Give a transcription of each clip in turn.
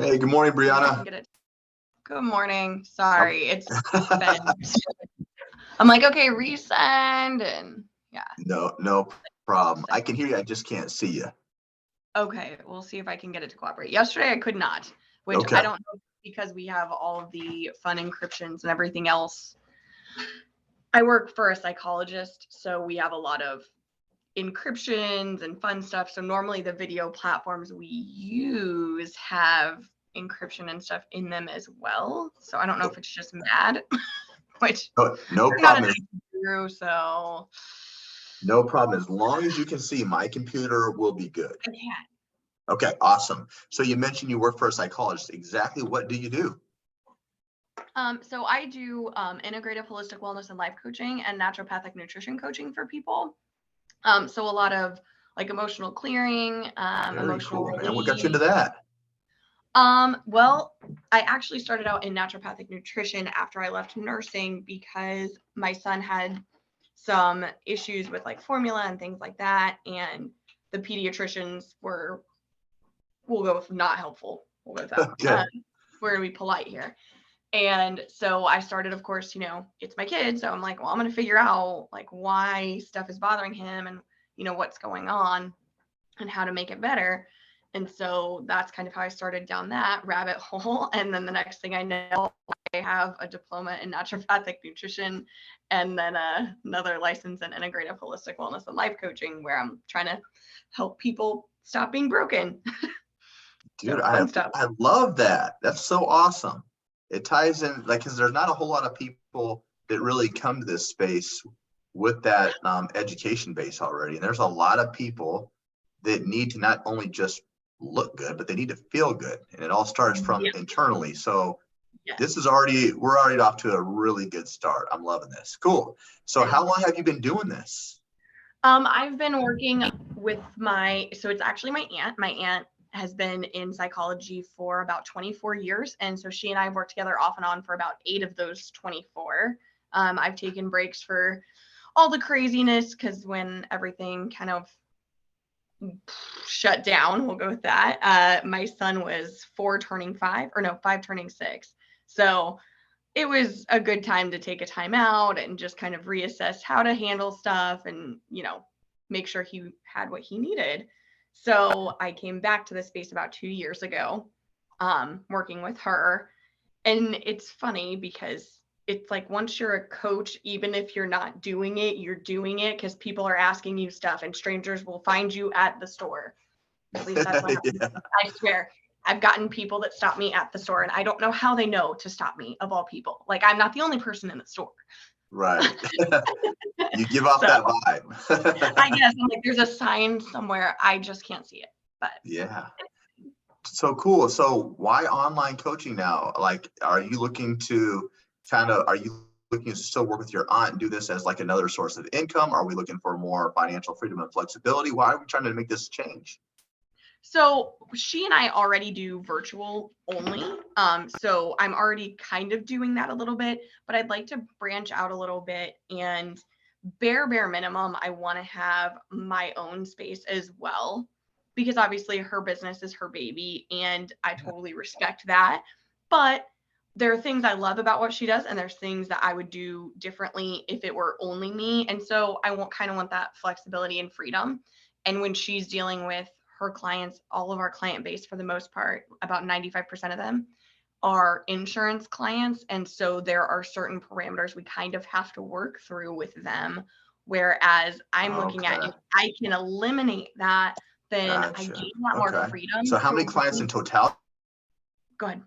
Hey, good morning, See if I can Breanna. get it. Good morning. Um, Sorry, it's been. I'm like, okay, resend, and yeah. no problem. So, I can hear you. I just can't see you. okay, we'll see if I can get it to cooperate. Yesterday I could not, which I Okay. don't know because we have all of the fun encryptions and everything else. I work for a psychologist, so we have a lot of encryptions and fun stuff. So normally the video platforms we use have encryption and stuff in them as well. So I don't know if it's just mad, which No not problem. enough through, so No problem. As long as you can see, my computer will be good. I can't. Okay, awesome. So you mentioned you work for a psychologist. Exactly what do you do? So I do integrative holistic wellness and life coaching and naturopathic nutrition coaching for people. So a lot of like emotional clearing, Very emotional cool, man. What got you into release. that? Well, I actually started out in naturopathic nutrition after I left nursing because my son had some issues with like formula and things like that. And the pediatricians were, we'll go with not helpful. We'll go with that. Okay. We're going to be polite here. And so I started, of course, it's my kid. So I'm like, well, I'm going to figure out like why stuff is bothering him and, what's going on and how to make it better. And so that's kind of how I started down that rabbit hole. And then the next thing I know, I have a diploma in naturopathic nutrition and then another license in integrative holistic wellness and life coaching, where I'm trying to help people stop being broken. Dude, So fun stuff. I love that. That's so awesome. It ties in, like, because there's not a whole lot of people that really come to this space with that education base already. And there's a lot of people that need to not only just look good, but they need to feel good. And it all starts from Yeah. internally. So Yes. we're already off to a really good start. I'm loving this. Cool. So how long have you been doing this? I've been working with so it's actually my aunt. My aunt has been in psychology for about 24 years. And so she and I have worked together off and on for about 8 of those 24. I've taken breaks for all the craziness because when everything kind of shut down, we'll go with that. My son was 4 turning 5, or no, 5 turning 6. So it was a good time to take a time out and just kind of reassess how to handle stuff and, make sure he had what he needed. So I came back to this space about 2 years ago, working with her. And it's funny because it's like once you're a coach, even if you're not doing it, you're doing it because people are asking you stuff and strangers will find you at the store. At least that's what happens. Yeah, I swear. I've gotten people that stop me at the store and I don't know how they know to stop me, of all people. Like I'm not the only person in the store. right. You give off So that I vibe. guess I'm like, there's a sign somewhere. I just can't see it. But Yeah. So cool. So why online coaching now? Like, are you looking to are you looking to still work with your aunt and do this as like another source of income? Are we looking for more financial freedom and flexibility? Why are we trying to make this change? so she and I already do virtual only. So I'm already kind of doing that a little bit, but I'd like to branch out a little bit and bare minimum, I want to have my own space as well, because obviously her business is her baby and I totally respect that. But there are things I love about what she does, and there's things that I would do differently if it were only me. And so I kind of want that flexibility and freedom. And when she's dealing with her clients, all of our client base, for the most part, about 95% of them are insurance clients. And so there are certain parameters we kind of have to work through with them. Whereas I'm looking at, Okay. if I can eliminate that, then I Gotcha. gain a lot more Okay. freedom So how many to clients in really total? go ahead.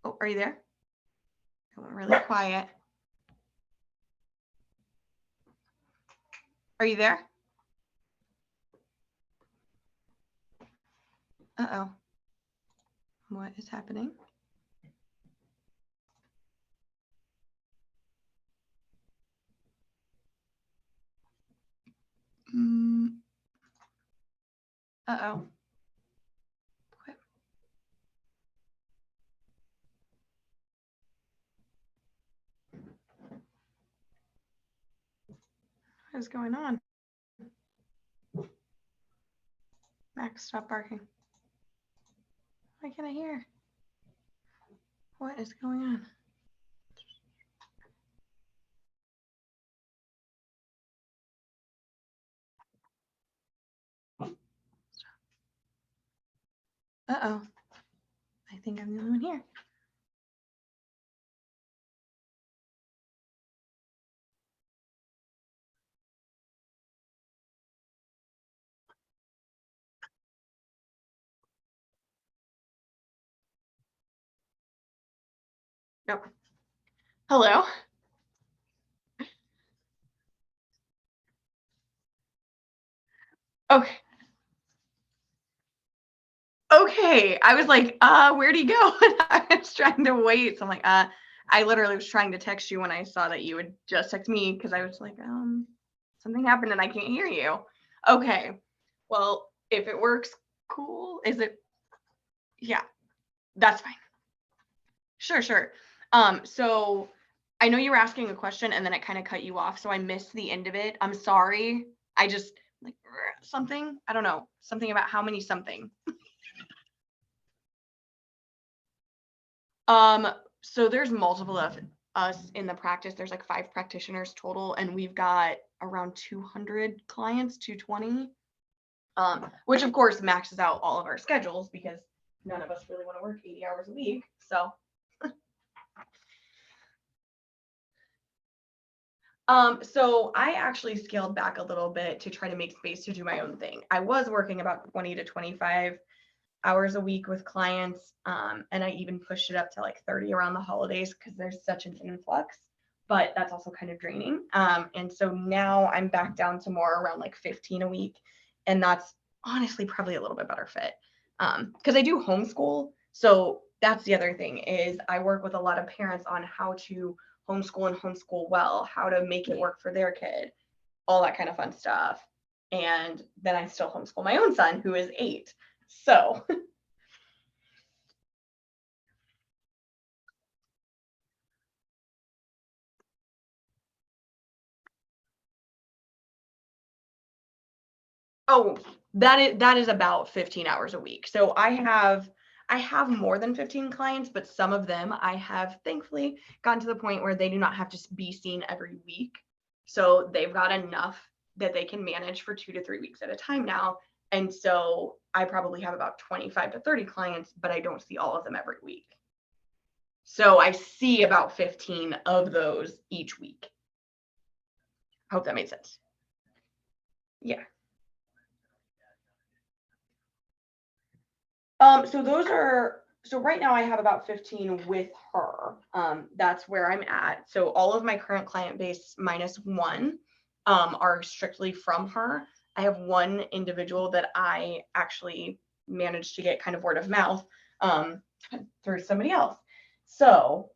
Oh, are you there? I went really quiet. Are you there? Uh-oh. What is happening? Uh-oh. What is going on? Max, stop barking. Why can't I hear? What is going on? Uh-oh. I think I'm the only one here. Nope. Hello? Okay. Okay. I was like, where'd he go? I was trying to wait. So I'm like, I literally was trying to text you when I saw that you would just text me because I was like, something happened and I can't hear you. Okay. Well, if it works, cool. Is it? Yeah, that's fine. Sure, sure. So I know you were asking a question and then it kind of cut you off, so I missed the end of it. I'm sorry. I just like something. I don't know. Something about how many something. So there's multiple of us in the practice. There's like 5 practitioners total, and we've got around 200 clients, 220. Which of course maxes out all of our schedules because none of us really want to work 80 hours a week. So so I actually scaled back a little bit to try to make space to do my own thing. I was working about 20 to 25 hours a week with clients. And I even pushed it up to like 30 around the holidays because there's such an influx, but that's also kind of draining. And so now I'm back down to more around like 15 a week. And that's honestly probably a little bit better fit. Because I do homeschool. So that's the other thing is I work with a lot of parents on how to homeschool and homeschool well, how to make it work for their kid, all that kind of fun stuff. And then I still homeschool my own son who is 8. So oh, that is about 15 hours a week. So I have more than 15 clients, but some of them I have thankfully gotten to the point where they do not have to be seen every week. So they've got enough that they can manage for 2 to 3 weeks at a time now. And so I probably have about 25 to 30 clients, but I don't see all of them every week. So I see about 15 of those each week. Hope that made sense. Yeah. So right now I have about 15 with her. That's where I'm at. So all of my current client base minus one are strictly from her. I have one individual that I actually managed to get kind of word of mouth through somebody else. So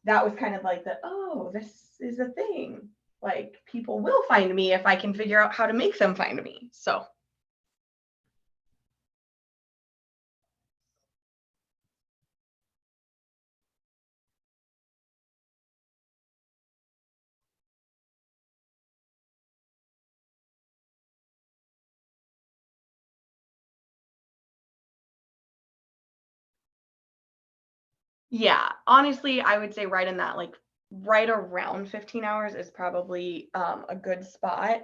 that was kind of like oh, this is a thing. Like people will find me if I can figure out how to make them find me. So yeah, honestly, I would say right in that, like right around 15 hours is probably a good spot.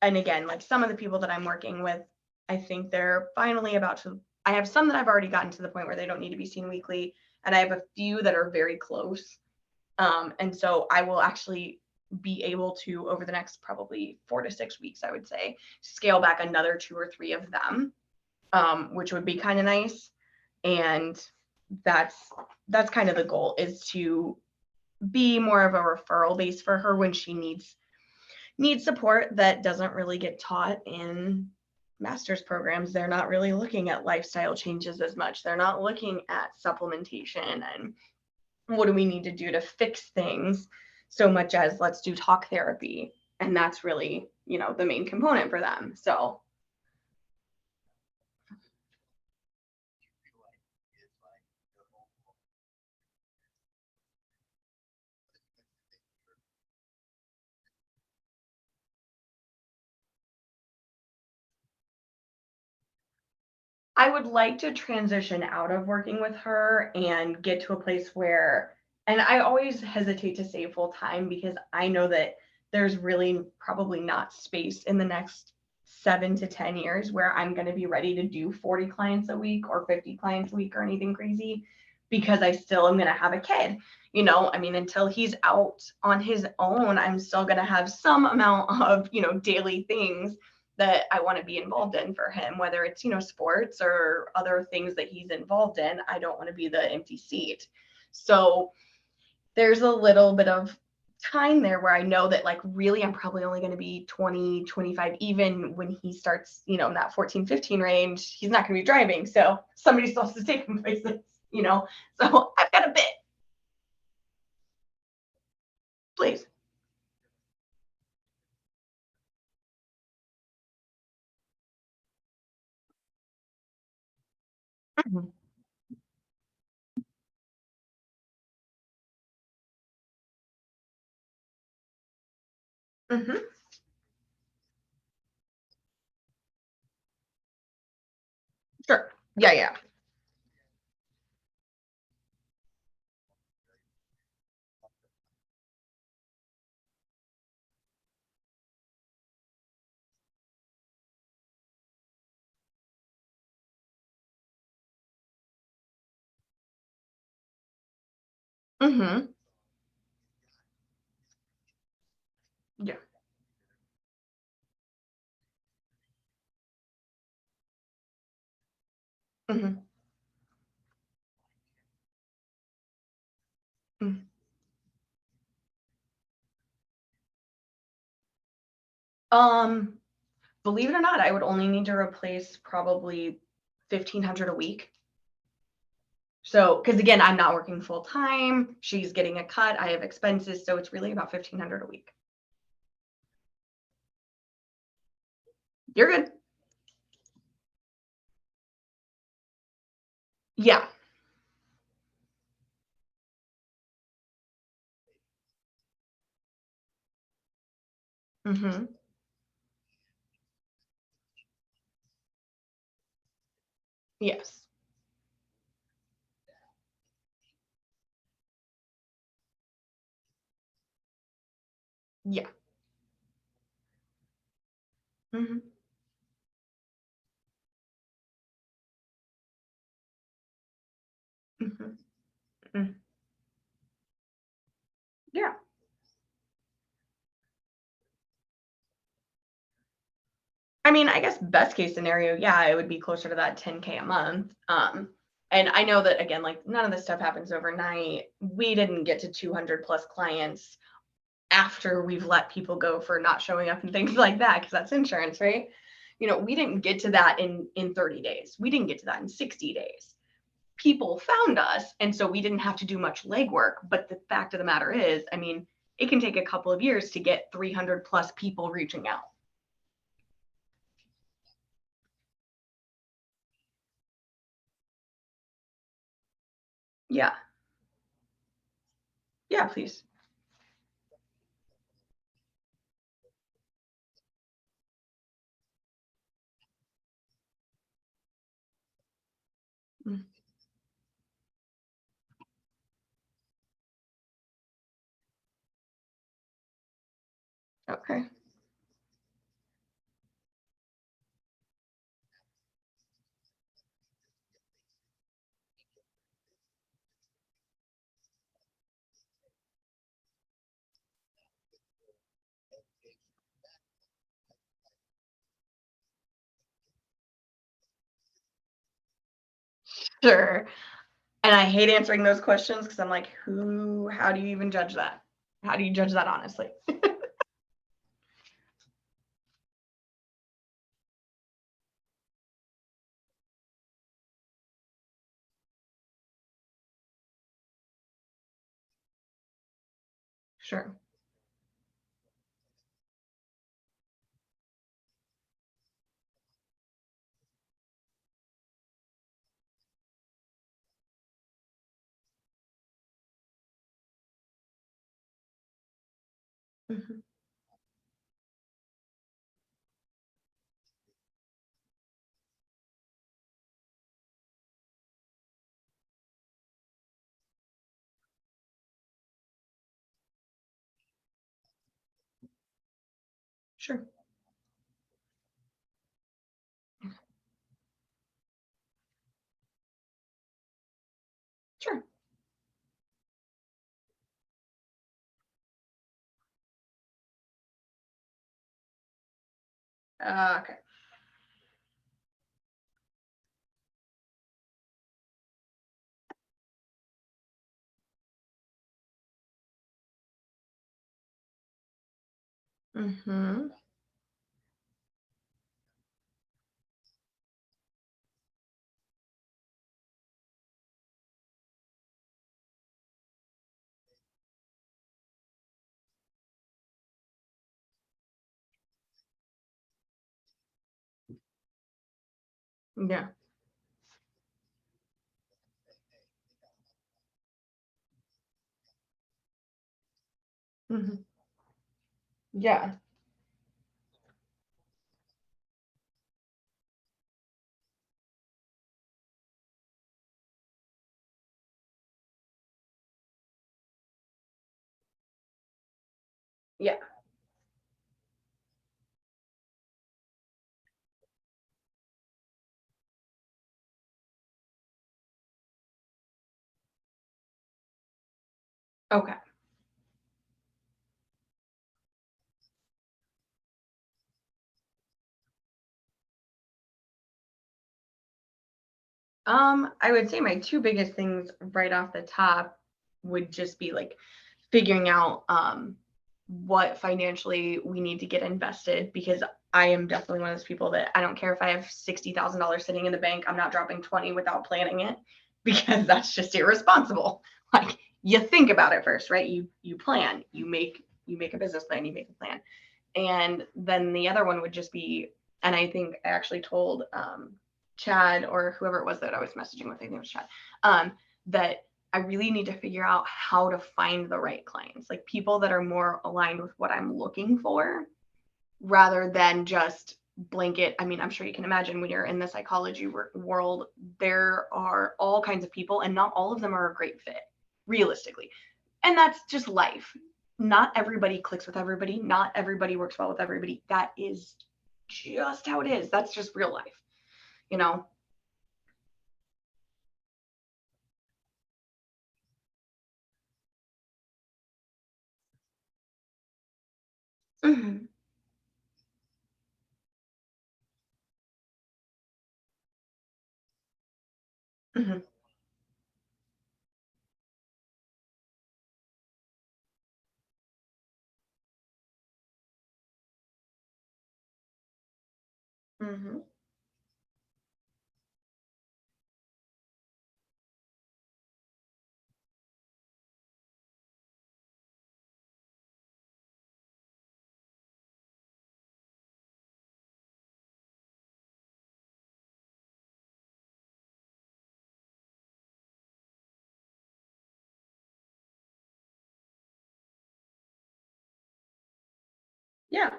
And again, like some of the people that I'm working with, I think they're finally about to. I have some that I've already gotten to the point where they don't need to be seen weekly, and I have a few that are very close. And so I will actually be able to, over the next probably 4 to 6 weeks, I would say, scale back another 2 or 3 of them, which would be kind of nice. And that's that's kind of the goal, is to be more of a referral base for her when she needs support that doesn't really get taught in master's programs. They're not really looking at lifestyle changes as much. They're not looking at supplementation and what do we need to do to fix things, so much as let's do talk therapy. And that's really, the main component for them. So I would like to transition out of working with her and get to a place where, and I always hesitate to say full time because I know that there's really probably not space in the next 7 to 10 years where I'm going to be ready to do 40 clients a week or 50 clients a week or anything crazy because I still am going to have a kid. I mean, until he's out on his own, I'm still going to have some amount of, daily things that I want to be involved in for him, whether it's, sports or other things that he's involved in. I don't want to be the empty seat. So there's a little bit of time there where I know that like really I'm probably only going to be 20, 25, even when he starts, in that 14, 15 range, he's not going to be driving. So somebody still has to take him places, so I've got a bit, please. Mm-hmm. Mm-hmm. Sure. Yeah. Yeah. Mm-hmm. Yeah. Mm-hmm. Mm-hmm. Um, Believe it or not, I would only need to replace probably 1,500 a week. So, because again, I'm not working full time, she's getting a cut, I have expenses, so it's really about 1,500 a week. You're good. Yeah. Mm-hmm. Yes. Yeah. Mm-hmm. Mm-hmm. Mm. Yeah. I mean, I guess best case scenario, yeah, it would be closer to that 10K a month. And I know that again, like none of this stuff happens overnight. We didn't get to 200 plus clients after we've let people go for not showing up and things like that, because that's insurance, right? We didn't get to that in 30 days. We didn't get to that in 60 days. People found us, and so we didn't have to do much legwork. But the fact of the matter is, I mean, it can take a couple of years to get 300 plus people reaching out. Yeah. Yeah, please. Mm. Okay. Sure. And I hate answering those questions because I'm like, how do you even judge that? How do you judge that honestly? Sure. Mhm. Sure. Sure. Okay. Mm-hmm. Yeah. Hmm. Yeah. Yeah. Okay. I would say my two biggest things right off the top would just be like figuring out what financially we need to get invested, because I am definitely one of those people that I don't care if I have $60,000 sitting in the bank, I'm not dropping 20 without planning it, because that's just irresponsible. Like, you think about it first, right? You plan, you make a business plan, you make a plan. And then the other one would just be, and I think I actually told Chad or whoever it was that I was messaging with, I think it was Chad, that I really need to figure out how to find the right clients, like people that are more aligned with what I'm looking for, rather than just blanket. I mean, I'm sure you can imagine when you're in the psychology world, there are all kinds of people, and not all of them are a great fit, realistically. And that's just life. Not everybody clicks with everybody. Not everybody works well with everybody. That is just how it is. That's just real life, you know? Hmm. Hmm. Hmm. Yeah.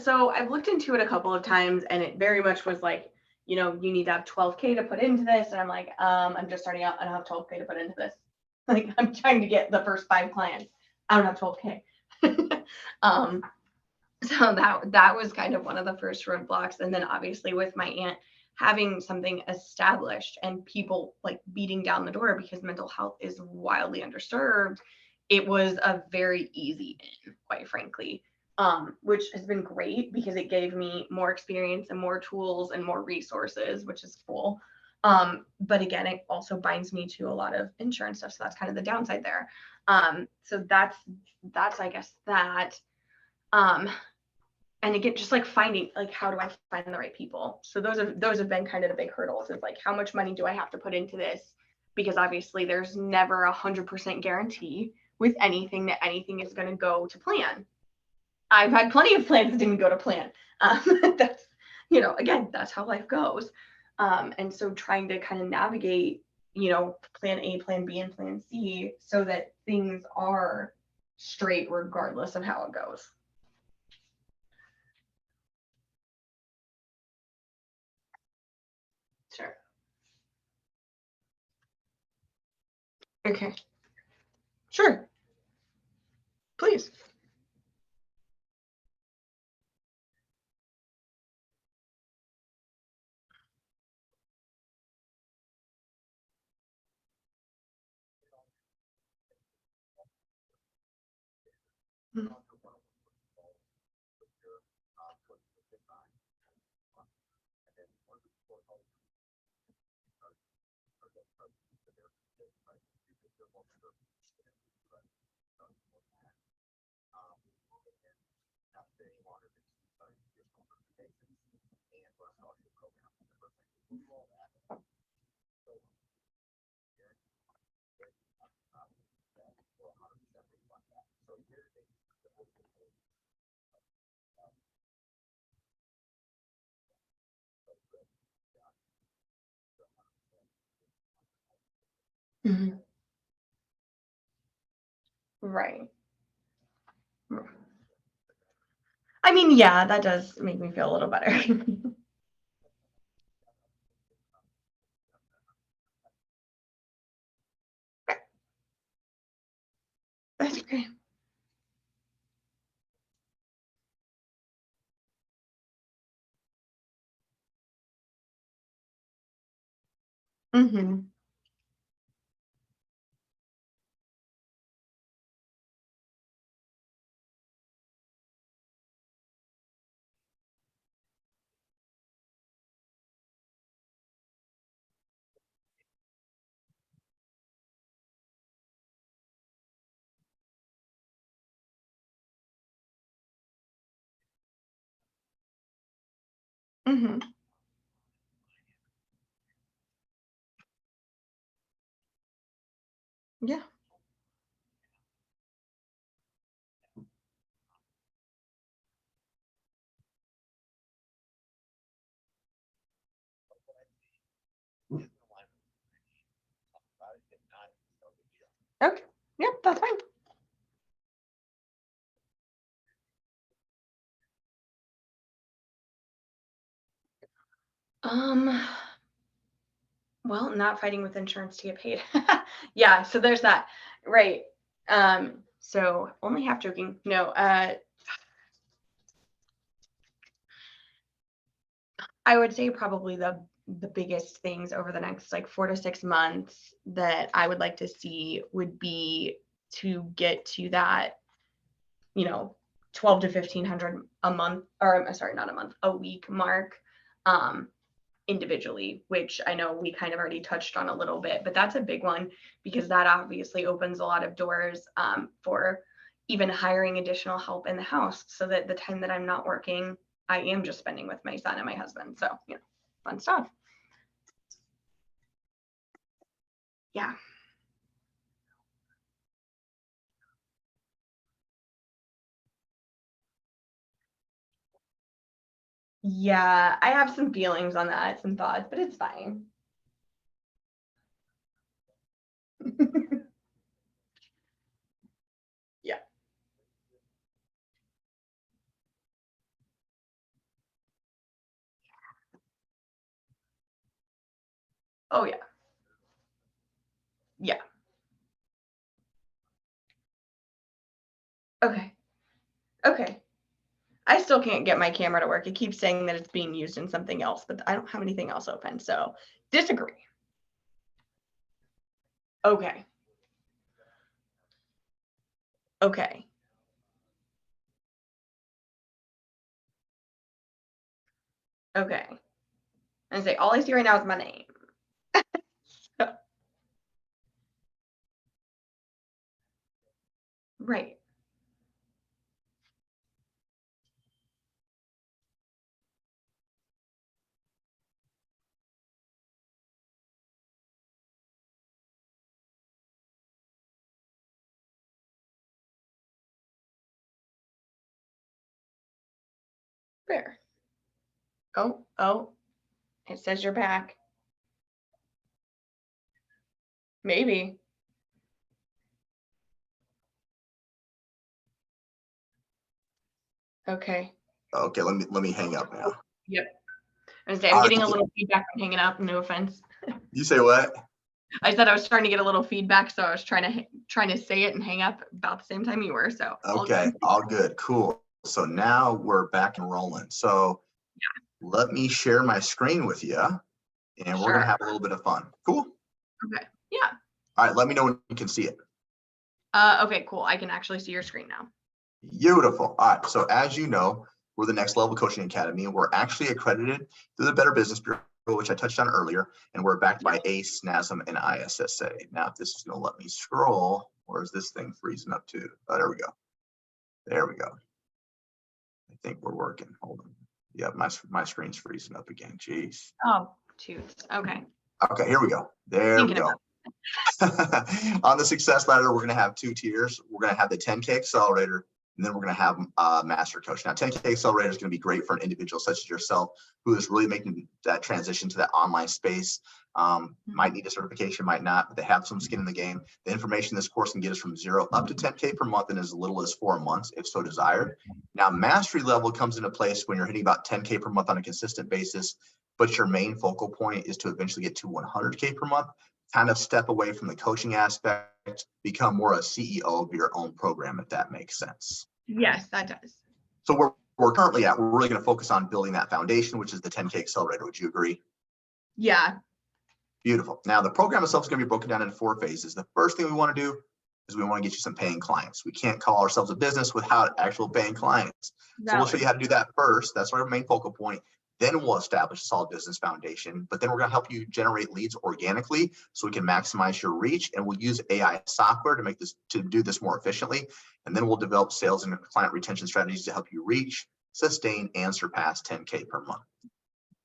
So I've looked into it a couple of times, and it very much was like, you need to have 12K to put into this. And I'm like, I'm just starting out. I don't have 12K to put into this. Like, I'm trying to get the first 5 clients. I don't have 12K. um, so that was kind of one of the first roadblocks. And then obviously with my aunt having something established and people like beating down the door because mental health is wildly underserved, it was a very easy in, quite frankly. Which has been great because it gave me more experience and more tools and more resources, which is cool. But again, it also binds me to a lot of insurance stuff, so that's kind of the downside there. So that's I guess that. um and again, just like finding, like, how do I find the right people? So those have been kind of the big hurdles, is like, how much money do I have to put into this? Because obviously there's never 100% guarantee with anything that anything is going to go to plan. I've had plenty of plans that didn't go to plan. That's, again, that's how life goes. And so trying to kind of navigate, plan A, plan B, and plan C, so that things are straight regardless of how it goes. Okay. Sure. Please. Mhm. Mhm. Right. I mean, yeah, that does make me feel a little better. That's great. Mhm. Mhm. Yeah. Okay. Yep, that's fine. Um, well, not fighting with insurance to get paid. Yeah, so there's that. Right. So only half joking. No, I would say probably the biggest things over the next like 4 to 6 months that I would like to see would be to get to that, you know, 12 to 1500 a month, or sorry, not a month, a week mark, um, individually, which I know we kind of already touched on a little bit, but that's a big one because that obviously opens a lot of doors for even hiring additional help in the house so that the time that I'm not working, I am just spending with my son and my husband. So, fun stuff. Yeah. Yeah. I have some feelings on that, some thoughts, but it's fine. Yeah. Oh, yeah. Yeah. Okay. Okay. I still can't get my camera to work. It keeps saying that it's being used in something else, but I don't have anything else open. So disagree. Okay. Okay. Okay. And say all I see right now is my name. Right. Fair. Oh, oh, it says you're back. Maybe. Okay. Okay, let me hang up now. Yep. I was say I'm All right. getting a little feedback from hanging up. No offense. You say what? I said I was starting to get a little feedback, so I was trying to say it and hang up about the same time you were. So Okay, all good, cool. So now we're back and rolling. So let me share my screen with you, and we're gonna sure. have a little bit of fun. Cool. Okay. Yeah. All right, let me know when you can see it. Okay, cool. I can actually see your screen now. Beautiful. All right. So as you know, we're the Next Level Coaching Academy. We're actually accredited through the Better Business Bureau, which I touched on earlier, and we're backed by ACE, NASM, and ISSA. Now, if this is going to let me scroll, where's this thing freezing up to? Oh, there we go. There we go. I think we're working. Hold on. Yeah, my screen's freezing up again. Jeez. Oh, toots. Okay. Okay, here we go. There we Thinking go. On the success ladder, we're going to have 2 tiers. We're going to have the 10K accelerator, and then we're going to have master coach. Now, 10K accelerator is going to be great for an individual such as yourself who is really making that transition to that online space. Might need a certification, might not, but they have some skin in the game. The information this course can get us from 0 up to 10K per month in as little as 4 months, if so desired. Now, mastery level comes into place when you're hitting about 10K per month on a consistent basis, but your main focal point is to eventually get to 100K per month. Kind of step away from the coaching aspect, become more a CEO of your own program, if that makes sense. Yes, that does. So where we're currently at, we're really going to focus on building that foundation, which is the 10K accelerator. Would you agree? Yeah. Beautiful. Now, the program itself is going to be broken down into 4 phases. The first thing we want to do is we want to get you some paying clients. We can't call ourselves a business without actual paying clients. So we'll show you how to do that first. That's our main focal point. Then we'll establish a solid business foundation, but then we're going to help you generate leads organically so we can maximize your reach, and we'll use AI software to do this more efficiently. And then we'll develop sales and client retention strategies to help you reach, sustain, and surpass 10K per month.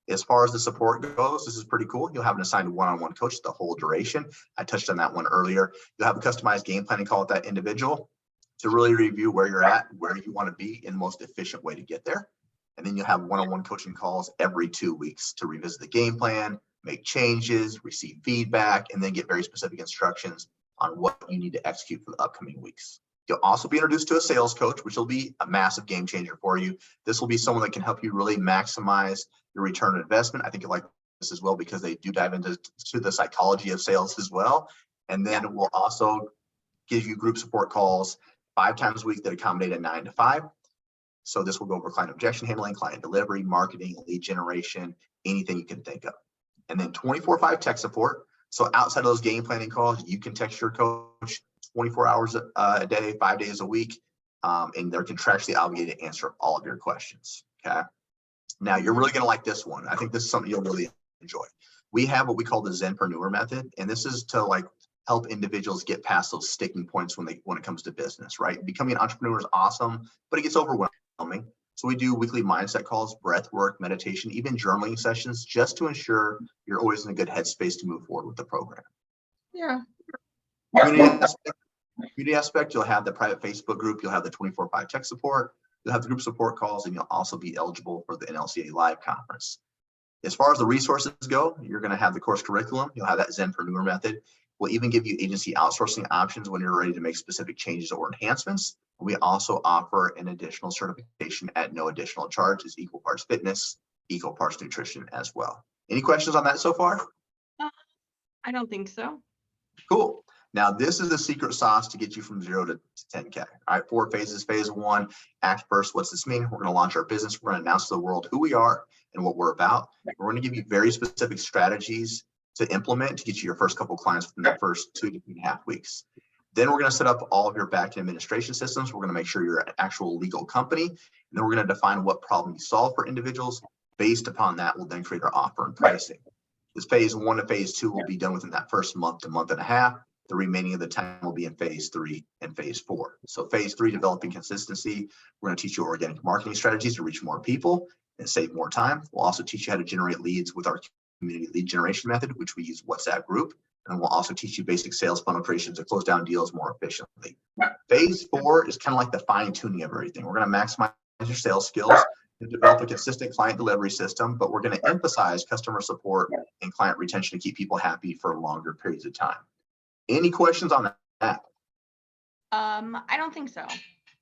As far as the support goes, this is pretty cool. You'll have an assigned one-on-one coach the whole duration. I touched on that one earlier. You'll have a customized game planning call with that individual to really review where you're at, where you want to be in the most efficient way to get there. And then you'll have one-on-one coaching calls every 2 weeks to revisit the game plan, make changes, receive feedback, and then get very specific instructions on what you need to execute for the upcoming weeks. You'll also be introduced to a sales coach, which will be a massive game changer for you. This will be someone that can help you really maximize your return on investment. I think you'll like this as well because they do dive into the psychology of sales as well. And then we'll also give you group support calls 5 times a week that accommodate a 9 to 5. So this will go over client objection handling, client delivery, marketing, lead generation, anything you can think of. And then 24/5 tech support. So outside of those game planning calls, you can text your coach 24 hours a day, 5 days a week, and they're contractually obligated to answer all of your questions. Okay. Now you're really going to like this one. I think this is something you'll really enjoy. We have what we call the Zenpreneur method, and this is to help individuals get past those sticking points when it comes to business, right? Becoming an entrepreneur is awesome, but it gets overwhelming. So we do weekly mindset calls, breath work, meditation, even journaling sessions, just to ensure you're always in a good headspace to move forward with the program. Yeah. Community aspect, you'll have the private Facebook group, you'll have the 24/5 tech support, you'll have the group support calls, and you'll also be eligible for the NLCA live conference. As far as the resources go, you're going to have the course curriculum, you'll have that Zenpreneur method. We'll even give you agency outsourcing options when you're ready to make specific changes or enhancements. We also offer an additional certification at no additional charge. It's equal parts fitness, equal parts nutrition as well. Any questions on that so far? I don't think so. Cool. Now, this is the secret sauce to get you from 0 to 10K. All right, 4 phases. Phase 1, act first. What's this mean? We're going to launch our business. We're going to announce to the world who we are and what we're about. We're going to give you very specific strategies to implement to get you your first couple clients within the first 2 to 2.5 weeks. Then we're going to set up all of your back-end administration systems. We're going to make sure you're an actual legal company. And then we're going to define what problem you solve for individuals. Based upon that, we'll then create our offer and pricing. This phase 1 to phase 2 will be done within that first month to month and a half. The remaining of the time will be in phase 3 and phase 4. So phase 3, developing consistency. We're going to teach you organic marketing strategies to reach more people and save more time. We'll also teach you how to generate leads with our community lead generation method, which we use WhatsApp group. And we'll also teach you basic sales funnel creation to close down deals more efficiently. Phase 4 is kind of like the fine tuning of everything. We're going to maximize your sales skills and develop a consistent client delivery system, but we're going to emphasize customer support and client retention to keep people happy for longer periods of time. Any questions on that? I don't think so.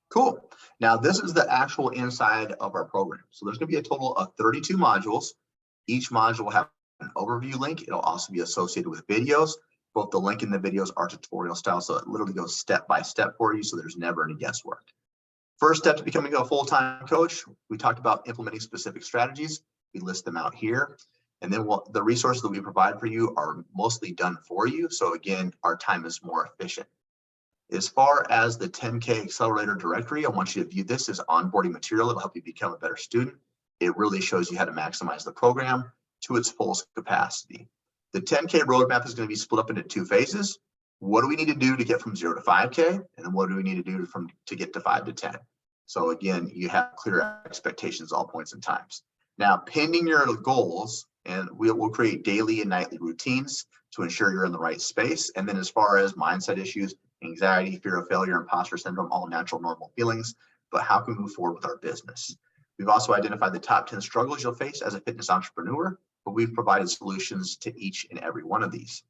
Cool. Now, this is the actual inside of our program. So there's going to be a total of 32 modules. Each module will have an overview link. It'll also be associated with videos. Both the link and the videos are tutorial style, so it literally goes step by step for you, so there's never any guesswork. First step to becoming a full-time coach, we talked about implementing specific strategies. We list them out here. And then the resources that we provide for you are mostly done for you. So again, our time is more efficient. As far as the 10K Accelerator Directory, I want you to view this as onboarding material. It'll help you become a better student. It really shows you how to maximize the program to its fullest capacity. The 10K roadmap is going to be split up into 2 phases. What do we need to do to get from 0 to 5K? And then what do we need to do to get to 5 to 10? So again, you have clear expectations all points and times. Now, pending your goals, and we'll create daily and nightly routines to ensure you're in the right space. And then as far as mindset issues, anxiety, fear of failure, imposter syndrome, all natural, normal feelings, but how can we move forward with our business? We've also identified the top 10 struggles you'll face as a fitness entrepreneur, but we've provided solutions to each and every one of these.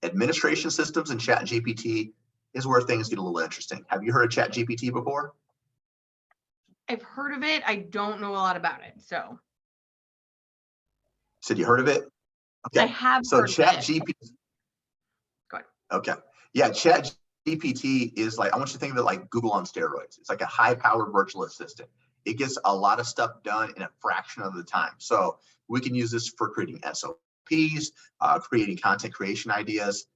Administration systems and ChatGPT is where things get a little interesting. Have you heard of ChatGPT before? I've heard of it. I don't know a lot about it. So. Said you heard of it? Okay. I have so heard ChatGPT. Go ahead. Okay. Yeah, ChatGPT is like, I want you to think of it like Google on steroids. It's like a high-powered virtual assistant. It gets a lot of stuff done in a fraction of the time. So we can use this for creating SOPs, creating content creation ideas,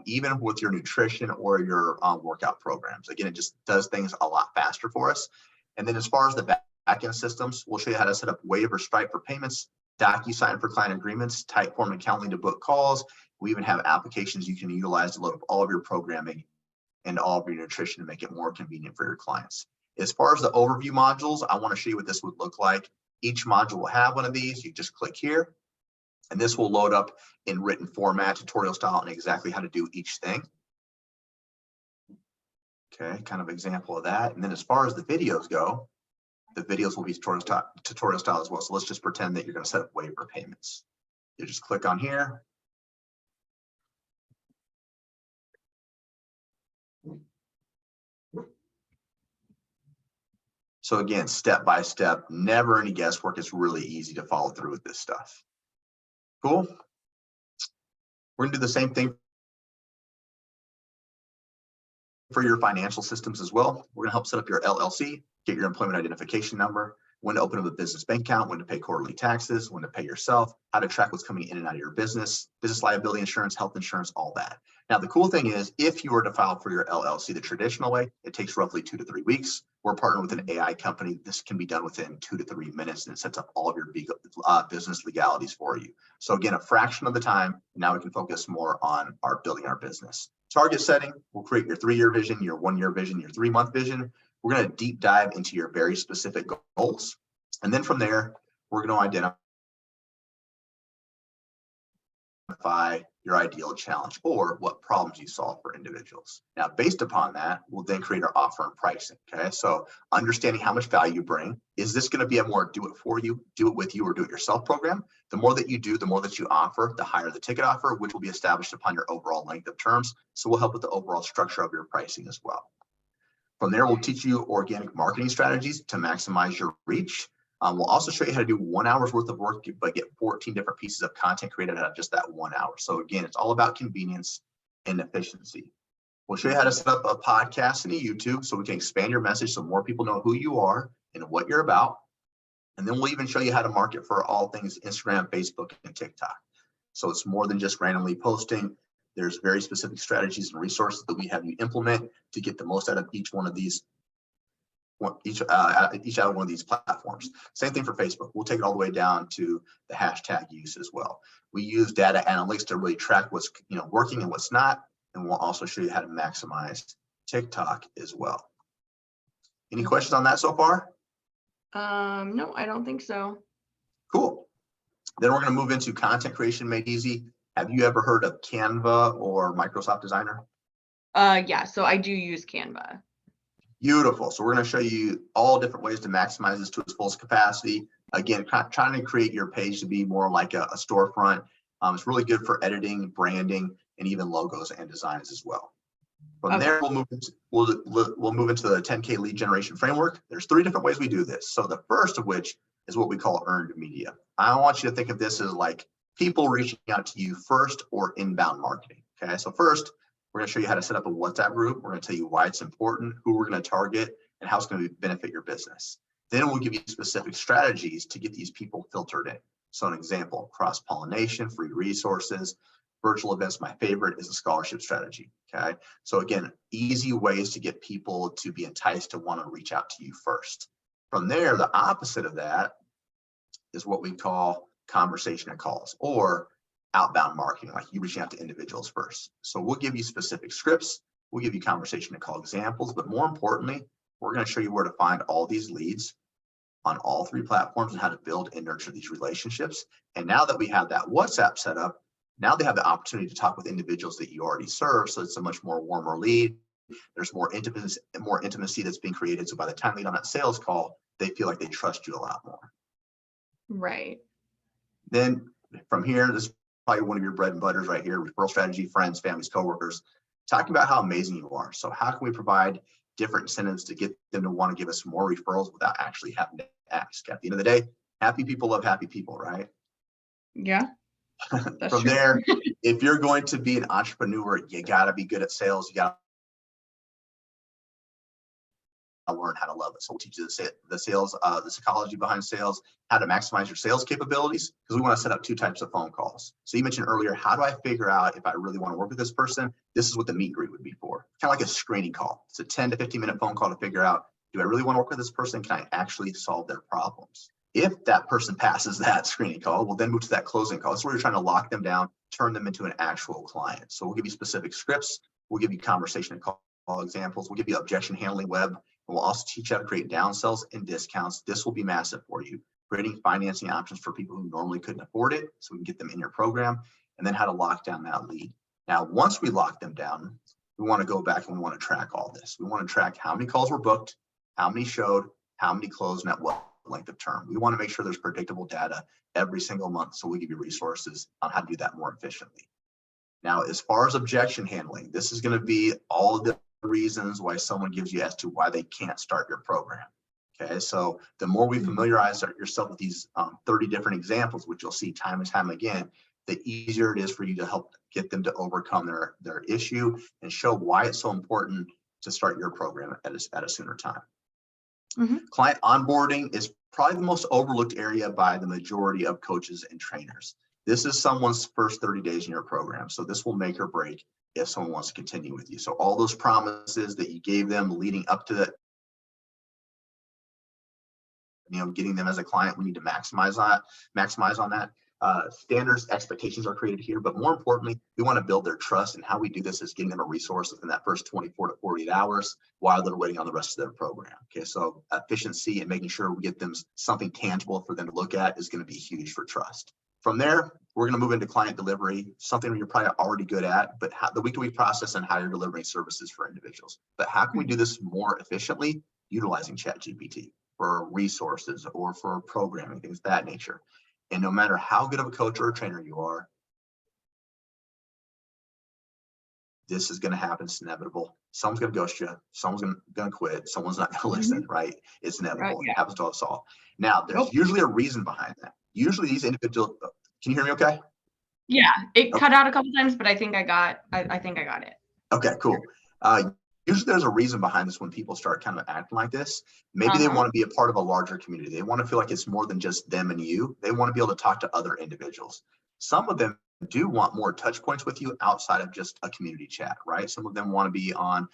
even with your nutrition or your workout programs. Again, it just does things a lot faster for us. And then as far as the backend systems, we'll show you how to set up Wave or Stripe for payments, DocuSign for client agreements, Typeform and Calendly to book calls. We even have applications you can utilize to load up all of your programming and all of your nutrition to make it more convenient for your clients. As far as the overview modules, I want to show you what this would look like. Each module will have one of these. You just click here, and this will load up in written format, tutorial style, and exactly how to do each thing. Okay, kind of example of that. And then as far as the videos go, the videos will be tutorial style as well. So let's just pretend that you're going to set up waiver payments. You just click on here. So again, step by step, never any guesswork. It's really easy to follow through with this stuff. Cool. We're gonna do the same thing for your financial systems as well. We're gonna help set up your LLC, get your employment identification number, when to open up a business bank account, when to pay quarterly taxes, when to pay yourself, how to track what's coming in and out of your business liability insurance, health insurance, all that. Now, the cool thing is, if you were to file for your LLC the traditional way, it takes roughly 2 to 3 weeks. We're partnered with an AI company. This can be done within 2 to 3 minutes, and it sets up all of your business legalities for you. So again, a fraction of the time, now we can focus more on building our business. Target setting, we'll create your 3-year vision, your 1-year vision, your 3-month vision. We're going to deep dive into your very specific goals. And then from there, we're going to identify your ideal challenge or what problems you solve for individuals. Now, based upon that, we'll then create our offer and pricing. Okay, so understanding how much value you bring. Is this going to be a more do it for you, do it with you, or do it yourself program? The more that you do, the more that you offer, the higher the ticket offer, which will be established upon your overall length of terms. So we'll help with the overall structure of your pricing as well. From there, we'll teach you organic marketing strategies to maximize your reach. We'll also show you how to do 1 hour's worth of work, but get 14 different pieces of content created out of just that 1 hour. So again, it's all about convenience and efficiency. We'll show you how to set up a podcast and a YouTube so we can expand your message so more people know who you are and what you're about. And then we'll even show you how to market for all things Instagram, Facebook, and TikTok. So it's more than just randomly posting. There's very specific strategies and resources that we have you implement to get the most out of each one of these, each out of one of these platforms. Same thing for Facebook. We'll take it all the way down to the hashtag use as well. We use data analytics to really track what's working and what's not, and we'll also show you how to maximize TikTok as well. Any questions on that so far? No, I don't think so. Cool. Then we're going to move into content creation made easy. Have you ever heard of Canva or Microsoft Designer? Yeah, so I do use Canva. Beautiful. So we're going to show you all different ways to maximize this to its fullest capacity. Again, trying to create your page to be more like a storefront. It's really good for editing, branding, and even logos and designs as well. From there, we'll move into the 10K lead generation framework. There's 3 different ways we do this. So the first of which is what we call earned media. I want you to think of this as like people reaching out to you first or inbound marketing. Okay, so first, we're going to show you how to set up a WhatsApp group. We're going to tell you why it's important, who we're going to target, and how it's going to benefit your business. Then we'll give you specific strategies to get these people filtered in. So an example, cross-pollination, free resources, virtual events. My favorite is a scholarship strategy. Okay, so again, easy ways to get people to be enticed to want to reach out to you first. From there, the opposite of that is what we call conversation and calls, or outbound marketing, like you reaching out to individuals first. So we'll give you specific scripts, we'll give you conversation and call examples, but more importantly, we're going to show you where to find all these leads on all 3 platforms and how to build and nurture these relationships. And now that we have that WhatsApp set up, now they have the opportunity to talk with individuals that you already serve. So it's a much more warmer lead. There's more intimacy that's being created. So by the time they get on that sales call, they feel like they trust you a lot more. Right. Then from here, this is probably one of your bread and butters right here, referral strategy, friends, families, coworkers, talking about how amazing you are. So how can we provide different incentives to get them to want to give us more referrals without actually having to ask? At the end of the day, happy people love happy people, right? Yeah. That's From true. there, if you're going to be an entrepreneur, you got to be good at sales. You got to learn how to love it. So we'll teach you the sales, the psychology behind sales, how to maximize your sales capabilities, because we want to set up 2 types of phone calls. So you mentioned earlier, how do I figure out if I really want to work with this person? This is what the meet and greet would be for. Kind of like a screening call. It's a 10 to 15 minute phone call to figure out, do I really want to work with this person? Can I actually solve their problems? If that person passes that screening call, we'll then move to that closing call. That's where you're trying to lock them down, turn them into an actual client. So we'll give you specific scripts. We'll give you conversation and call examples. We'll give you objection handling web. And we'll also teach you how to create downsells and discounts. This will be massive for you. Creating financing options for people who normally couldn't afford it, so we can get them in your program, and then how to lock down that lead. Now, once we lock them down, we want to go back and we want to track all this. We want to track how many calls were booked, how many showed, how many closed, and at what length of term. We want to make sure there's predictable data every single month, so we give you resources on how to do that more efficiently. Now, as far as objection handling, this is going to be all of the reasons why someone gives you as to why they can't start your program. Okay, so the more we familiarize yourself with these 30 different examples, which you'll see time and time again, the easier it is for you to help get them to overcome their issue and show why it's so important to start your program at a sooner time. Mm-hmm. Client onboarding is probably the most overlooked area by the majority of coaches and trainers. This is someone's first 30 days in your program. So this will make or break if someone wants to continue with you. So all those promises that you gave them leading up to that, getting them as a client, we need to maximize on that. Standards, expectations are created here, but more importantly, we want to build their trust, and how we do this is getting them a resource within that first 24 to 48 hours while they're waiting on the rest of their program. Okay, so efficiency and making sure we get them something tangible for them to look at is going to be huge for trust. From there, we're going to move into client delivery, something you're probably already good at, but the week-to-week process and how you're delivering services for individuals. But how can we do this more efficiently? Utilizing ChatGPT for resources or for programming, things of that nature. And no matter how good of a coach or a trainer you are, this is going to happen. It's inevitable. Someone's going to ghost you. Someone's going to quit. Someone's not going to listen, right? It's inevitable. Right, yeah. It happens to us all. Now, there's usually a reason behind that. Usually these individuals, can you hear me okay? Yeah, it cut out a couple times, but I think I got it. Okay, cool. Usually there's a reason behind this when people start kind of acting like this. Maybe they want to be a part of a larger community. They want to feel like it's more than just them and you. They want to be able to talk to other individuals. Some of them do want more touch points with you outside of just a community chat, right? Some of them want to be on,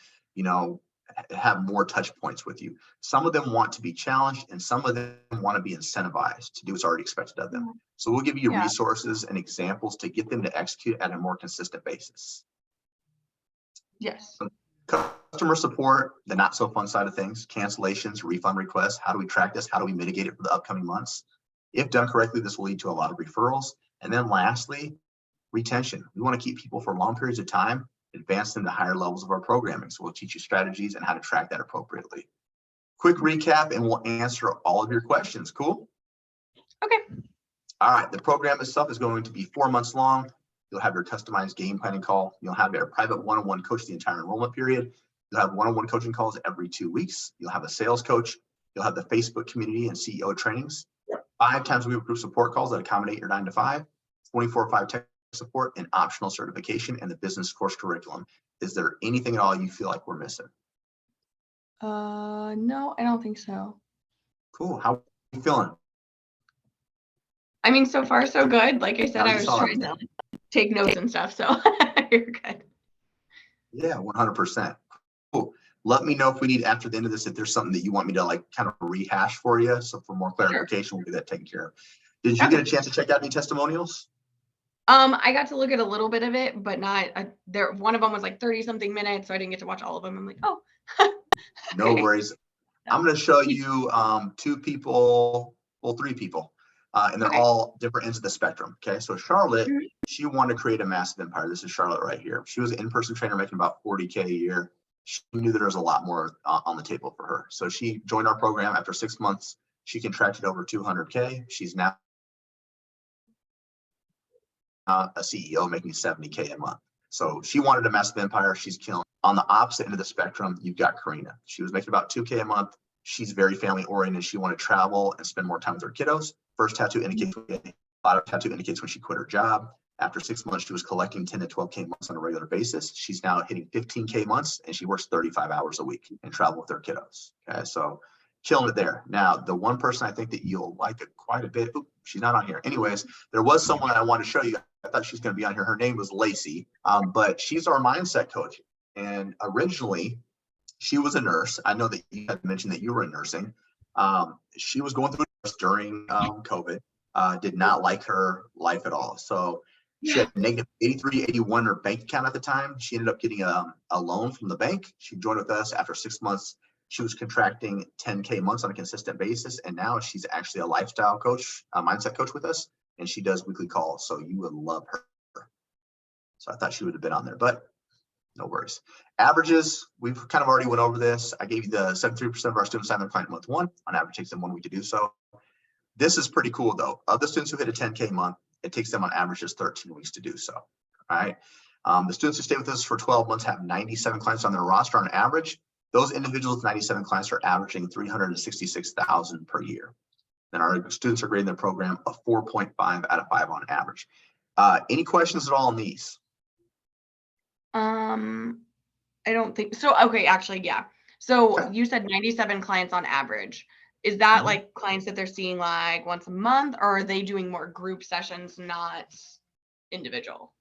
have more touch points with you. Some of them want to be challenged, and some of them want to be incentivized to do what's already expected of them. So we'll give you resources and examples to get them to execute at a more consistent basis. Yes. Customer support, the not so fun side of things, cancellations, refund requests. How do we track this? How do we mitigate it for the upcoming months? If done correctly, this will lead to a lot of referrals. And then lastly, retention. We want to keep people for long periods of time, advance them to higher levels of our programming. So we'll teach you strategies and how to track that appropriately. Quick recap, and we'll answer all of your questions. Cool? Okay. All right. The program itself is going to be 4 months long. You'll have your customized game planning call. You'll have your private one-on-one coach the entire enrollment period. You'll have one-on-one coaching calls every 2 weeks. You'll have a sales coach. You'll have the Facebook community and CEO trainings. 5 times a week group support calls that accommodate your 9 to 5. 24/5 support, and optional certification, and the business course curriculum. Is there anything at all you feel like we're missing? No, I don't think so. Cool. How are you feeling? I mean, so far so good. Like I said, Now I you was saw trying to take notes and stuff, so you're good. Yeah, 100%. Cool. Let me know if we need, after the end of this, if there's something that you want me to like kind of rehash for you. So for more clarification, we'll get that taken care of. Did you get a chance to check out any testimonials? I got to look at a little bit of it, but not there. One of them was like 30 something minutes, so I didn't get to watch all of them. I'm like, oh, No worries. I'm going to show you two people, well, three people, and they're all different ends of the spectrum. Okay. So Charlotte, she wanted to create a massive empire. This is Charlotte right here. She was an in-person trainer making about 40K a year. She knew that there was a lot more on the table for her. So she joined our program. After 6 months. She contracted over 200K. She's now a CEO making 70K a month. So she wanted a massive empire. She's killing. On the opposite end of the spectrum, you've got Karina. She was making about 2K a month. She's very family oriented. She wanted to travel and spend more time with her kiddos. First tattoo indicates, a lot of tattoo indicates when she quit her job. After 6 months, she was collecting 10 to 12K months on a regular basis. She's now hitting 15K months, and she works 35 hours a week and travel with her kiddos. Okay, so killing it there. Now, the one person I think that you'll like it quite a bit. Oops, she's not on here. Anyways, there was someone I wanted to show you. I thought she's going to be on here. Her name was Lacey, but she's our mindset coach. And originally, she was a nurse. I know that you had mentioned that you were in nursing. She was going through this during COVID. Did not like her life at all. So she had negative 83, 81 in her bank account at the time. She ended up getting a loan from the bank. She joined with us after 6 months. She was contracting 10K months on a consistent basis. And now she's actually a lifestyle coach, a mindset coach with us. And she does weekly calls. So you would love her. So I thought she would have been on there, but no worries. Averages, we've kind of already went over this. I gave you the 73% of our students sign their client month one. On average, it takes them 1 week to do so. This is pretty cool though. Of the students who hit a 10K month, it takes them on average just 13 weeks to do so. All right. The students who stay with us for 12 months have 97 clients on their roster on average. Those individuals with 97 clients are averaging 366,000 per year. And our students are grading their program a 4.5 out of 5 on average. Any questions at all on these? I don't think so. Okay, actually, yeah. So you said 97 clients on average. Is that like clients that they're seeing like once a month, or are they doing more group sessions, not individual?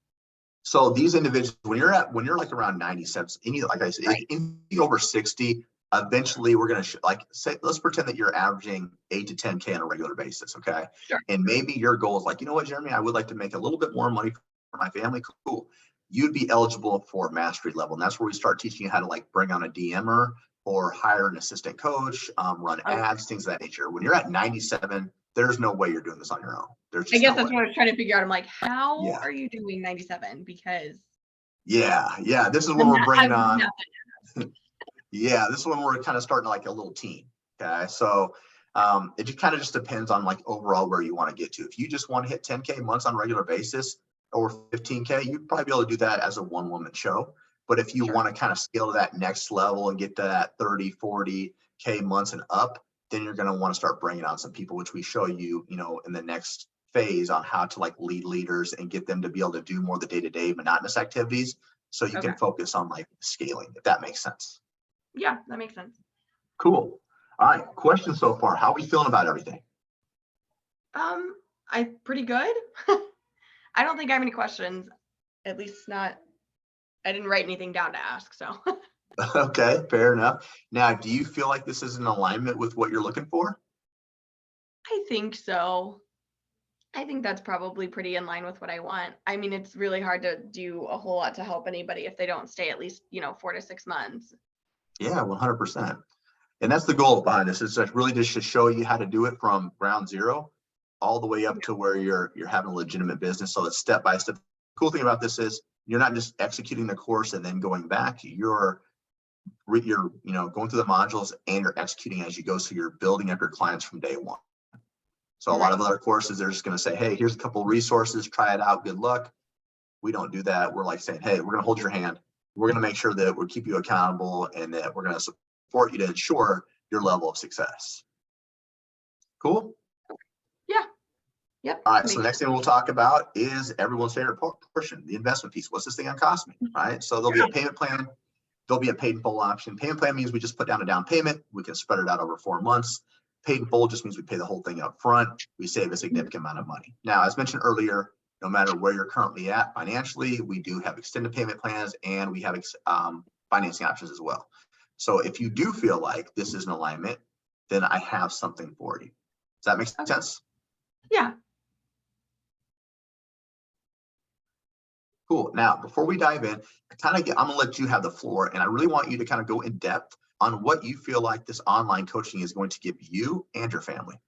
So these individuals, when you're like around 97, like I said, anything over 60, eventually we're going to say, let's pretend that you're averaging 8 to 10K on a regular basis. Okay. Sure. And maybe your goal is like, you know what, Jeremy, I would like to make a little bit more money for my family. Cool. You'd be eligible for mastery level. And that's where we start teaching you how to like bring on a DMer or hire an assistant coach, run ads, things of that nature. When you're at 97, there's no way you're doing this on your own. There's just I guess no that's way. what I was trying to figure out. I'm like, how are you doing 97? Because this is when we're bringing on. This is when we're kind of starting like a little team. Okay, so it just kind of just depends on like overall where you want to get to. If you just want to hit 10K months on a regular basis or 15K, you'd probably be able to do that as a one-woman show. But if you want to kind of scale to that next level and get to that 30, 40K months and up, then you're going to want to start bringing on some people, which we show you, in the next phase on how to like lead leaders and get them to be able to do more of the day-to-day monotonous activities. So you can focus on like scaling, if that makes sense. Yeah, that makes sense. Cool. All right. Questions so far. How are we feeling about everything? I'm pretty good. I don't think I have any questions. At least not. I didn't write anything down to ask, so. Okay, fair enough. Now, do you feel like this is in alignment with what you're looking for? I think so. I think that's probably pretty in line with what I want. I mean, it's really hard to do a whole lot to help anybody if they don't stay at least, 4 to 6 months. Yeah, 100%. And that's the goal behind this. It's really just to show you how to do it from ground zero all the way up to where you're having a legitimate business. So it's step by step. The cool thing about this is you're not just executing the course and then going back. You're going through the modules and you're executing as you go. So you're building up your clients from day one. So a lot of other courses, they're just going to say, hey, here's a couple of resources, try it out, good luck. We don't do that. We're like saying, hey, we're going to hold your hand. We're going to make sure that we'll keep you accountable and that we're going to support you to ensure your level of success. Cool? Yep. All right, so the next thing we'll talk about is everyone's favorite portion, the investment piece. What's this thing gonna cost me, right? So there'll be a payment plan. There'll be a paid in full option. Payment plan means we just put down a down payment. We can spread it out over 4 months. Paid in full just means we pay the whole thing up front. We save a significant amount of money. Now, as mentioned earlier, no matter where you're currently at financially, we do have extended payment plans and we have financing options as well. So if you do feel like this is an alignment, then I have something for you. Does that make sense? Yeah. Cool. Now, before we dive in, I'm gonna let you have the floor, and I really want you to kind of go in depth on what you feel like this online coaching is going to give you and your family.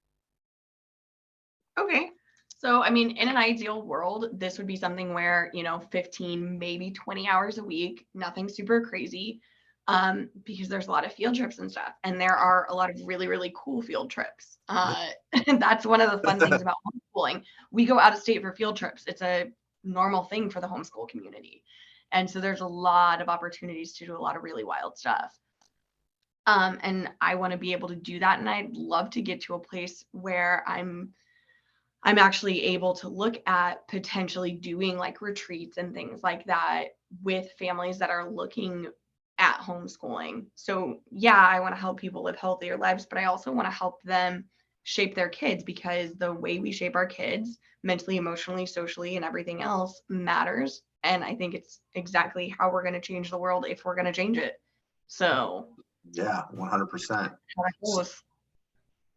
Okay. So, I mean, in an ideal world, this would be something where, 15, maybe 20 hours a week, nothing super crazy, because there's a lot of field trips and stuff. And there are a lot of really, really cool field trips. That's one of the fun things about homeschooling. We go out of state for field trips. It's a normal thing for the homeschool community. And so there's a lot of opportunities to do a lot of really wild stuff. And I want to be able to do that. And I'd love to get to a place where I'm actually able to look at potentially doing like retreats and things like that with families that are looking at homeschooling. So yeah, I want to help people live healthier lives, but I also want to help them shape their kids, because the way we shape our kids mentally, emotionally, socially, and everything else matters. And I think it's exactly how we're going to change the world if we're going to change it. So yeah, 100%.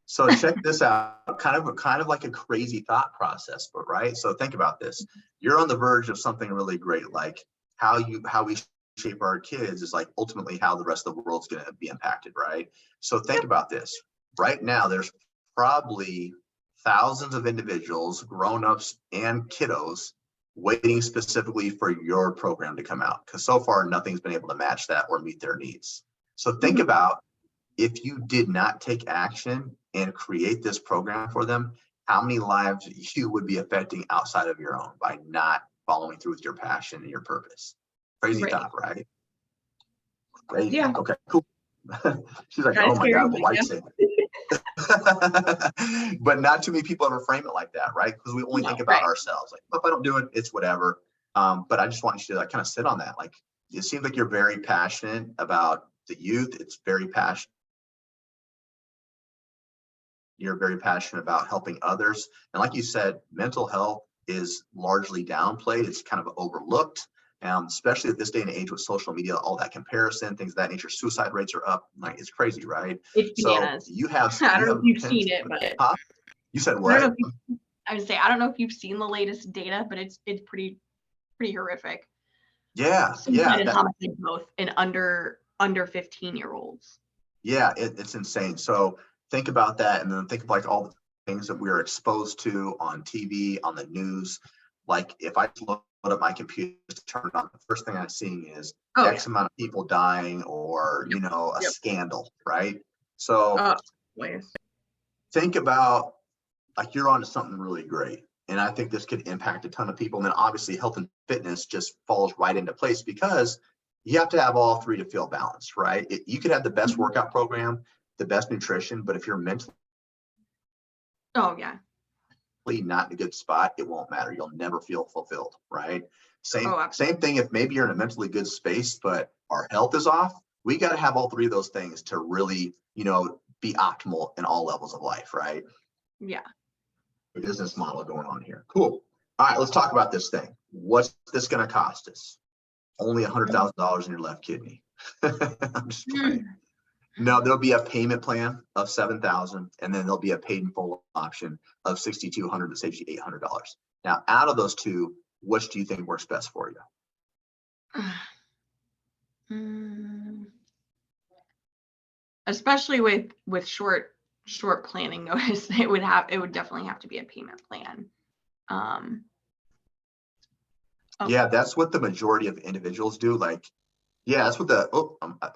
So check this out, kind of like a crazy thought process, but right. So think about this. You're on the verge of something really great, like how we shape our kids is like ultimately how the rest of the world's going to be impacted, right? So think about this. Right now, there's probably thousands of individuals, grown-ups and kiddos, waiting specifically for your program to come out, because so far nothing's been able to match that or meet their needs. So think about, if you did not take action and create this program for them, how many lives you would be affecting outside of your own by not following through with your passion and your purpose. Crazy thought, right? Crazy. Yeah. Okay, cool. She's like, oh my God, but why say that? But not too many people ever frame it like that, right? Because we only think about ourselves. Like, if I don't do it, it's whatever. But I just want you to like kind of sit on that. Like, it seems like you're very passionate about the youth. It's very passionate. You're very passionate about helping others. And like you said, mental health is largely downplayed. It's kind of overlooked, especially at this day and age with social media, all that comparison, things of that nature. Suicide rates are up. Like, it's crazy, right? It's bananas. So you have, I don't know if you've seen it, but you said what? I would say, I don't know if you've seen the latest data, but it's pretty horrific. Yeah. Suicide and homicide both in under 15-year-olds. Yeah, it's insane. So think about that, and then think of like all the things that we are exposed to on TV, on the news. Like, if I load up my computer to turn it on, the first thing I'm seeing is X amount of people dying, or a scandal, right? So think about, like, you're onto something really great, and I think this could impact a ton of people. And then obviously health and fitness just falls right into place, because you have to have all three to feel balanced, right? You could have the best workout program, the best nutrition, but if you're mentally not in a good spot, it won't matter. You'll never feel fulfilled, right? Same thing if maybe you're in a mentally good space, but our health is off. We got to have all three of those things to really, be optimal in all levels of life, right? Yeah. The business model going on here. Cool. All right, let's talk about this thing. What's this going to cost us? Only $100,000 in your left kidney. I'm just playing. No, there'll be a payment plan of $7,000, and then there'll be a paid in full option of $6,200 that saves you $800. Now, out of those two, which do you think works best for you? Especially with short planning notice, it would definitely have to be a payment plan. Yeah, that's what the majority of individuals do. Like, yeah, that's what I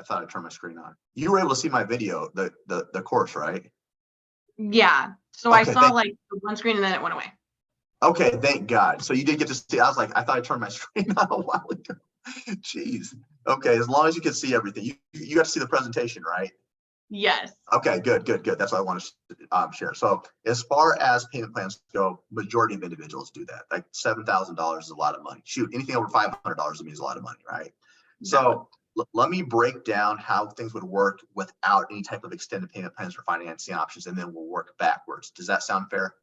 thought I turned my screen on. You were able to see my video, the course, right? Yeah. So I saw like the one screen and then it went away. Okay, thank God. So you did get to see. I was like, I thought I turned my screen on a while ago. Jeez. Okay, as long as you can see everything. You got to see the presentation, right? Yes. Okay, good. That's what I want to share. So as far as payment plans go, majority of individuals do that. Like $7,000 is a lot of money. Shoot, anything over $500 means a lot of money, right? Yeah. So let me break down how things would work without any type of extended payment plans or financing options, and then we'll work backwards. Does that sound fair?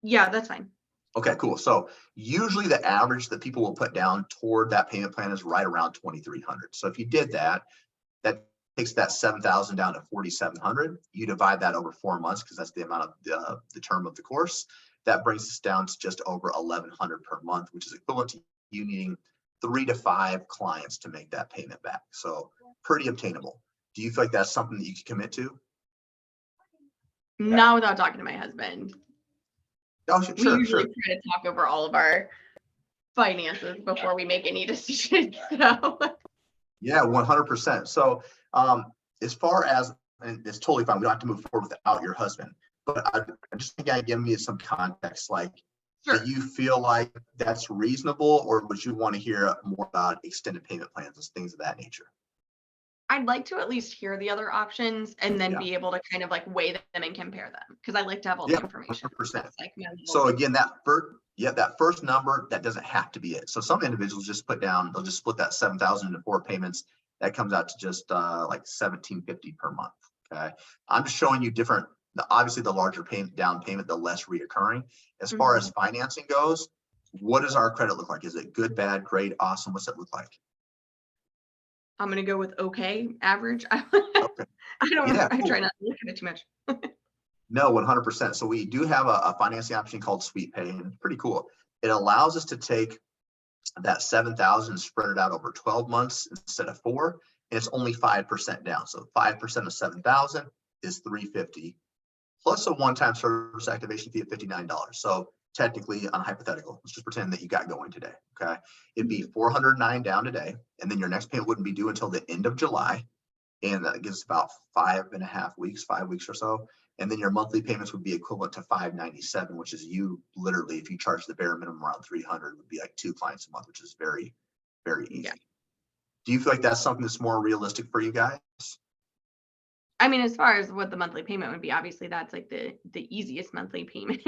Yeah, that's fine. Okay, cool. So usually the average that people will put down toward that payment plan is right around 2,300. So if you did that, that takes that 7,000 down to 4,700. You divide that over 4 months because that's the amount of the term of the course. That brings us down to just over 1,100 per month, which is equivalent to you needing 3 to 5 clients to make that payment back. So pretty obtainable. Do you feel like that's something that you can commit to? Not without talking to my husband. Oh, We sure. usually try to talk over all of our finances before we make any decisions. So Yeah, 100%. So, as far as, and it's totally fine. We don't have to move forward without your husband, but I just think I give me some context. Like, do sure. you feel like that's reasonable, or would you want to hear more about extended payment plans and things of that nature? I'd like to at least hear the other options and then Yeah, be able to kind of like weigh them and compare them because I like to have all the yeah, information. 100%. That's like my little So thing. again, that first number, that doesn't have to be it. So some individuals just put down, they'll just split that 7,000 into 4 payments. That comes out to just like 1,750 per month. Okay. I'm just showing you different, obviously the larger down payment, the less reoccurring. As far as Mhm. financing goes, what does our credit look like? Is it good, bad, great, awesome? What's it look like? I'm gonna go with okay, average. I Okay. don't. Yeah, I cool. try not to look at it too much. No, 100%. So we do have a financing option called Sweet Pay, and it's pretty cool. It allows us to take that 7,000, spread it out over 12 months instead of 4, and it's only 5% down. So 5% of 7,000 is 350 plus a one-time service activation fee of $59. So technically, on a hypothetical, let's just pretend that you got going today. Okay, it'd be Mhm. 409 down today, and then your next payment wouldn't be due until the end of July, and that gives about 5.5 weeks, 5 weeks or so. And then your monthly payments would be equivalent to 597, which is you literally, if you charge the bare minimum around 300, would be like 2 clients a month, which is very, very Yeah. easy. Do you feel like that's something that's more realistic for you guys? I mean, as far as what the monthly payment would be, obviously that's like the easiest monthly payment.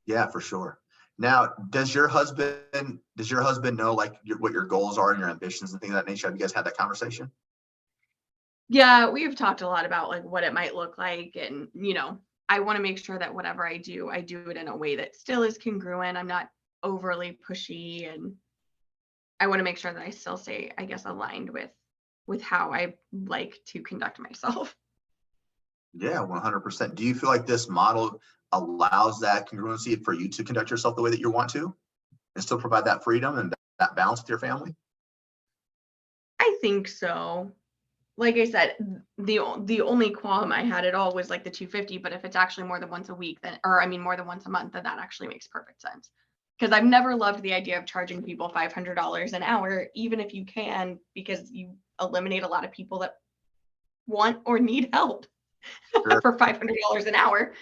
Yeah, for sure. Now, does your husband know like what your goals are and your ambitions and things of that nature? Have you guys had that conversation? Yeah, we've talked a lot about like what it might look like and I want to make sure that whatever I do it in a way that still is congruent. I'm not overly pushy and I want to make sure that I still stay, I guess, aligned with how I like to conduct myself. Yeah, 100%. Do you feel like this model allows that congruency for you to conduct yourself the way that you want to and still provide that freedom and that balance with your family? I think so. Like I said, the only qualm I had at all was like the 250, but if it's actually more than once a week, then or I mean more than once a month, then that actually makes perfect sense. Because I've never loved the idea of charging people $500 an hour, even if you can, because you eliminate a lot of people that want or need help Sure. for $500 an hour.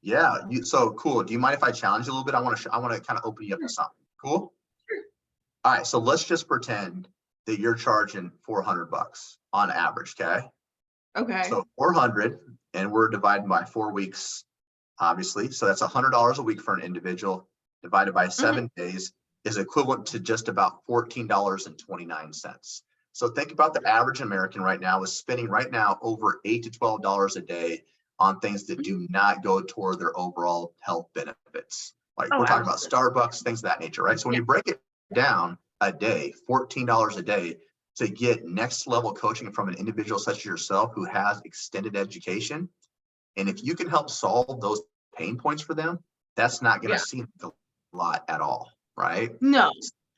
Yeah. So, So cool. Do you mind if I challenge you a little bit? I want to kind of open you up to sure, something. Cool. sure. All right. So let's just pretend that you're charging $400 on average. Okay. Okay. So 400, and we're dividing by 4 weeks, obviously. So that's $100 a week for an individual divided by Mhm. 7 days is equivalent to just about $14.29. So think about the average American right now is spending right now over $8 to $12 a day on things that Mhm. do not go toward their overall health benefits. Like Oh, we're talking about absolutely. Starbucks, things of that nature, right? So when Yeah. you break it down a day, $14 a day to get next level coaching from an individual such as yourself who has extended education, and if you can help solve those pain points for them, that's not going to Yeah. seem like a lot at all, right? No,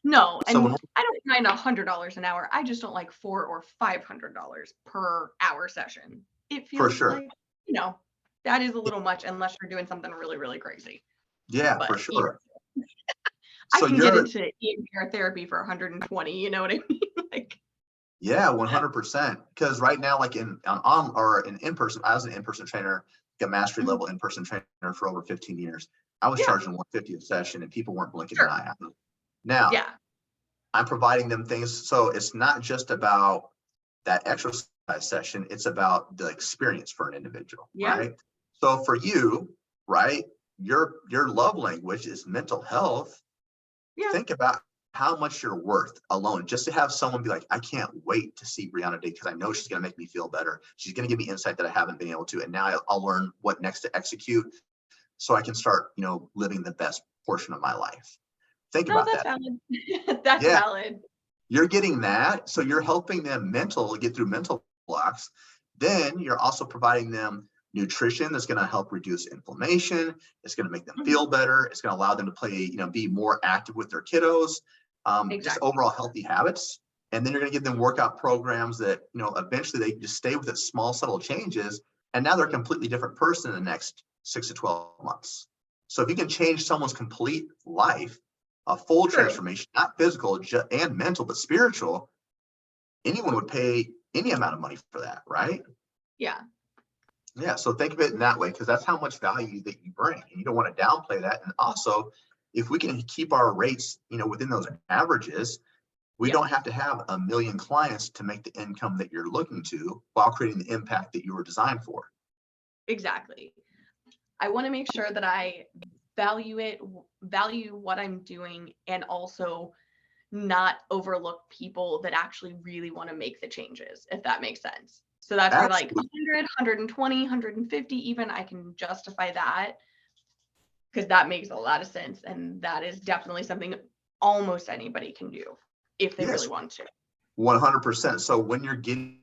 no. So when And I don't mind $100 an hour. I just don't like $400 or $500 per hour session. It for feels sure, like, you know, that is a little much unless you're doing something really, really crazy. yeah, for But sure. I So can get you're, into EMDR therapy for 120, you know what I mean? Like, yeah, 100%. Because right now, like on or an in-person, I was an in-person trainer, like a mastery mhm, level in-person trainer for over 15 years. I was yeah, charging 150 a session, and people weren't blinking an sure. eye. Now Yeah. I'm providing them things, so it's not just about that exercise session, it's about the experience for an individual, Yeah. right? So for you, right, your love language is mental health. Yeah. Think about how much you're worth alone, just to have someone be like, I can't wait to see Breanna today because I know she's going to make me feel better. She's going to give me insight that I haven't been able to. And now I'll learn what next to execute so I can start, living the best portion of my life. Think No, about that's that. valid. That's Yeah, valid. you're getting that. So you're helping them get through mental blocks. Then you're also providing them nutrition that's going to help reduce inflammation. It's going to make them Mhm. feel better. It's going to allow them to play, be more active with their kiddos, just Exactly. overall healthy habits. And then you're going to give them workout programs that, eventually they just stay with it, small, subtle changes. And now they're a completely different person in the next 6 to 12 months. So if you can change someone's complete life, a full True. transformation, not physical and mental, but spiritual, anyone would pay any amount of money for that, right? Yeah. Yeah. So think of it in that way, because that's how much value that you bring. And you don't want to downplay that. And also, if we can keep our rates, within those averages, we Yeah. don't have to have a million clients to make the income that you're looking to while creating the impact that you were designed for. Exactly. I want to make sure that I value what I'm doing, and also not overlook people that actually really want to make the changes, if that makes sense. So that's where like Absolutely. 100, 120, 150, even I can justify that, because that makes a lot of sense. And that is definitely something almost anybody can do if they really Yes, want to. 100%. So when you're getting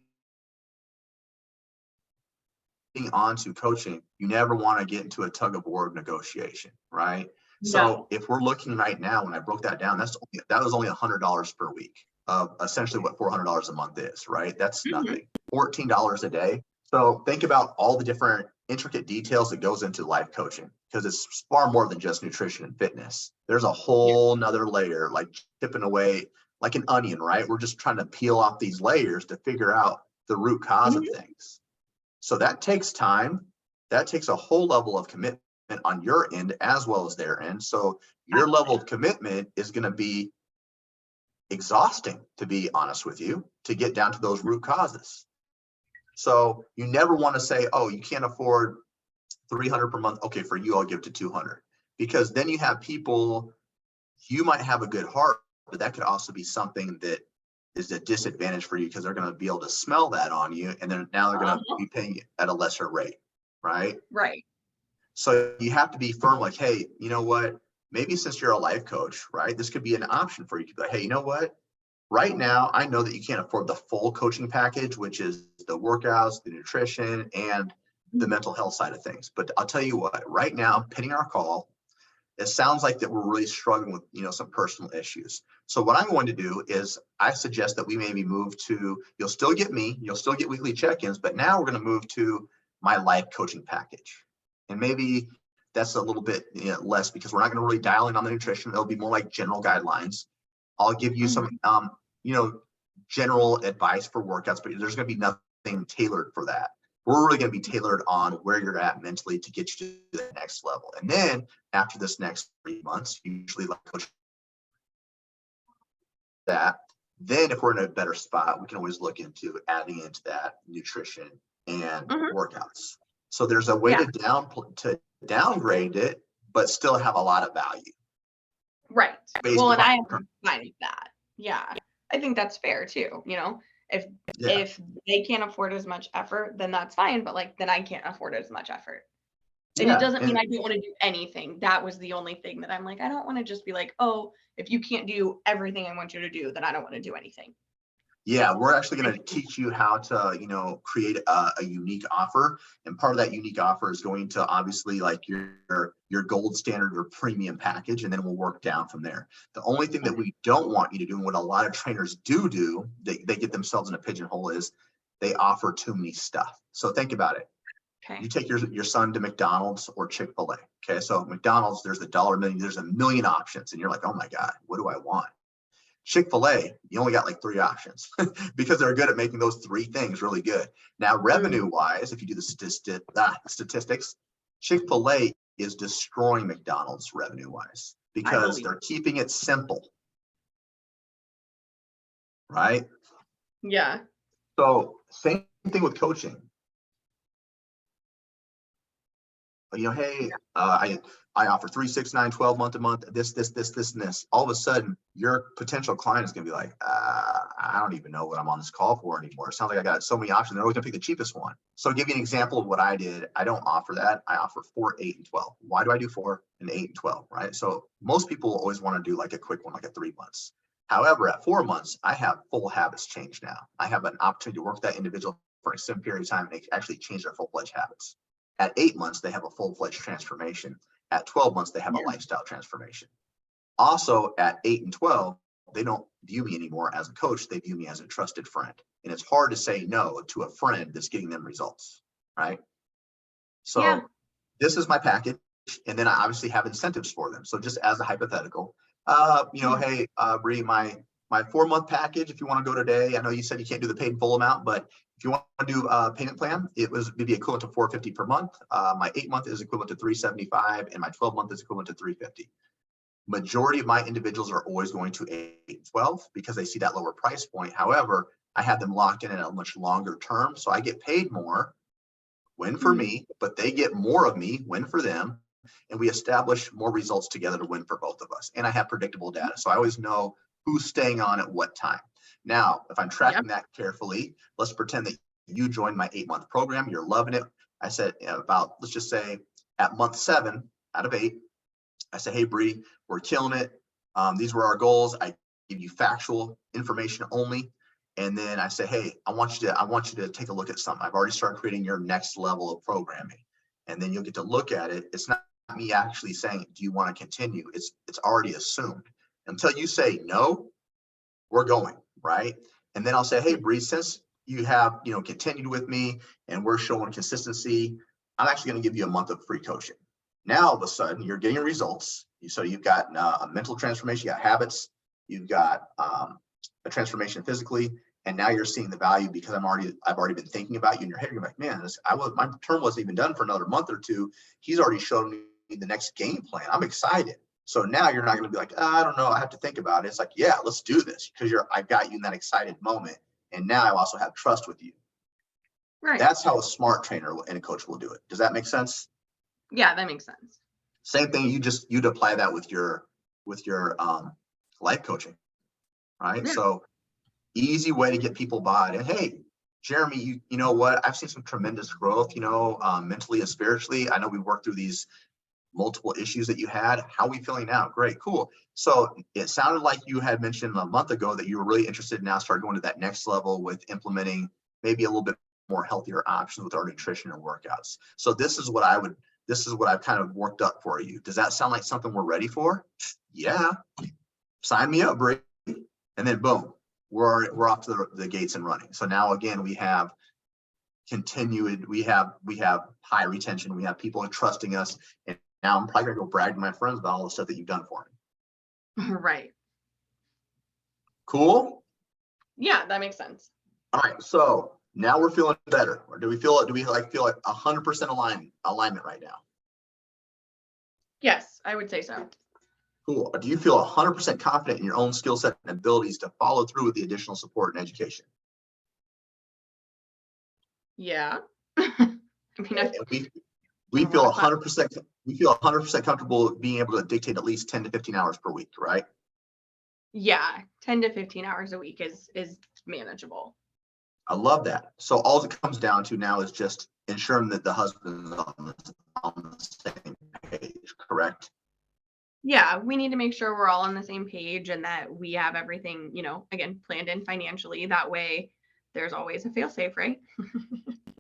onto coaching, you never want to get into a tug of war negotiation, right? So No. if we're looking right now, when I broke that down, that was only $100 per week, essentially what $400 a month is, right? That's Mhm. nothing. $14 a day. So think about all the different intricate details that goes into life coaching, because it's far more than just nutrition and fitness. There's a Yeah. whole nother layer, like chipping away like an onion, right? We're just trying to peel off these layers to figure out the root cause of Mhm. things. So that takes time. That takes a whole level of commitment on your end as well as their end. So your level of commitment is going to be exhausting, to be honest with you, to get down to those root causes. So you never want to say, oh, you can't afford 300 per month. Okay, for you, I'll give to 200. Because then you have people, you might have a good heart, but that could also be something that is a disadvantage for you, because they're going to be able to smell that on you. And then now they're going to Uh-huh. be paying at a lesser rate, right? Right. So you have to be firm, like, hey, you know what? Maybe since you're a life coach, right, this could be an option for you. You could be like, hey, you know what? Right now, I know that you can't afford the full coaching package, which is the workouts, the nutrition, and the Mhm. mental health side of things. But I'll tell you what, right now, pinning our call, it sounds like that we're really struggling with, some personal issues. So what I'm going to do is I suggest that we maybe move to, you'll still get me, you'll still get weekly check-ins, but now we're going to move to my life coaching package. And maybe that's a little bit less, because we're not going to really dial in on the nutrition. It'll be more like general guidelines. I'll give you some, Mhm. you know, general advice for workouts, but there's going to be nothing tailored for that. We're really going to be tailored on where you're at mentally to get you to the next level. And then after this next 3 months, usually like coach that. Then if we're in a better spot, we can always look into adding into that nutrition and Mhm. workouts. So there's a way Yeah. to downgrade it, but still have a lot of value Right. based Well, and upon I am fine with that. Yeah. I think that's fair too, If yeah. if they can't afford as much effort, then that's fine, but like then I can't afford as much effort. And it Yeah. doesn't mean And I don't want to do anything. That was the only thing that I'm like, I don't want to just be like, "Oh, if you can't do everything I want you to do, then I don't want to do anything." yeah, we're actually I going to teach you how to, create a unique offer. And part of that unique offer is going to obviously like your gold standard or premium package, and then we'll work down from there. The only thing that Okay. we don't want you to do, and what a lot of trainers do, they get themselves in a pigeonhole, is they offer too many stuff. So think about it. You Okay. take your son to McDonald's or Chick-fil-A. Okay, so McDonald's, there's the dollar menu, there's a million options, and you're like, oh my God, what do I want? Chick-fil-A, you only got like 3 options because they're good at making those 3 things really good. Now, Mhm. revenue wise, if you do the statistics, Chick-fil-A is destroying McDonald's revenue wise I because believe. they're keeping it simple, right? Yeah. So same thing with coaching. You know, hey, I offer 3, 6, 9, 12 month to month, this, and this. All of a sudden, your potential client is going to be like, I don't even know what I'm on this call for anymore. It sounds like I got so many options. They're always going to pick the cheapest one. So I'll give you an example of what I did. I don't offer that. I offer 4, 8, and 12. Why do I do 4 and 8 and 12, right? So most people always want to do like a quick one, like a 3 months. However, at 4 months, I have full habits change now. I have an opportunity to work with that individual for a extended period of time and they actually change their full-fledged habits. At 8 months, they have a full-fledged transformation. At 12 months, they have a lifestyle transformation. Also, at 8 and 12, they don't view me anymore as a coach. They view me as a trusted friend. And it's hard to say no to a friend that's getting them results, right? So this is my package. And then I obviously have incentives for them. So just as a hypothetical, hey, Bree, my 4-month package, if you want to go today, I know you said you can't do the paid full amount, but if you want to do a payment plan, it'd be equivalent to $450 per month. My 8-month is equivalent to $375, and my 12-month is equivalent to $350. Majority of my individuals are always going to 8 and 12 because they see that lower price point. However, I have them locked in at a much longer term, so I get paid more, win for me, but they get more of me, win for them, and we establish more results together to win for both of us. And I have predictable data, so I always know who's staying on at what time. Now, if I'm tracking that carefully, let's pretend that you joined my 8-month program. You're loving it. I said let's just say at month 7 out of 8, I said, hey, Bree, we're killing it. These were our goals. I give you factual information only. And then I say, hey, I want you to take a look at something. I've already started creating your next level of programming. And then you'll get to look at it. It's not me actually saying, do you want to continue? It's already assumed. Until you say no, we're going, right? And then I'll say, hey, Bree, since you have, continued with me and we're showing consistency, I'm actually going to give you a month of free coaching. Now, all of a sudden, you're getting results. So you've got a mental transformation, you got habits, you've got a transformation physically, and now you're seeing the value because I've already been thinking about you in your head. You're like, man, my term wasn't even done for another month or two. He's already shown me the next game plan. I'm excited. So now you're not going to be like, I don't know, I have to think about it. It's like, yeah, let's do this because I've got you in that excited moment, and now I also have trust with you. Right. That's how a smart trainer and a coach will do it. Does that make sense? Yeah, that makes sense. Same thing. You'd apply that with your life coaching, right? Yeah. So easy way to get people bought. And hey, Jeremy, you know what? I've seen some tremendous growth, mentally and spiritually. I know we worked through these multiple issues that you had. How are we feeling now? Great, cool. So it sounded like you had mentioned a month ago that you were really interested in now start going to that next level with implementing maybe a little bit more healthier options with our nutrition and workouts. So this is what I've kind of worked up for you. Does that sound like something we're ready for? Yeah. Sign me up, Bree. And then boom, we're off to the gates and running. So now again, we have high retention. We have people trusting us. And now I'm probably gonna go brag to my friends about all the stuff that you've done for me. Right. Cool? Yeah, that makes sense. All right. So now we're feeling better. Or do we feel 100% alignment right now? Yes, I would say so. Cool. Do you feel 100% confident in your own skill set and abilities to follow through with the additional support and education? Yeah. We feel 100%. We feel 100% comfortable being able to dictate at least 10 to 15 hours per week, right? Yeah, 10 to 15 hours a week is manageable. I love that. So all it comes down to now is just ensuring that the husband is on the same page, correct? Yeah, we need to make sure we're all on the same page and that we have everything, again, planned in financially. That way there's always a fail-safe, right?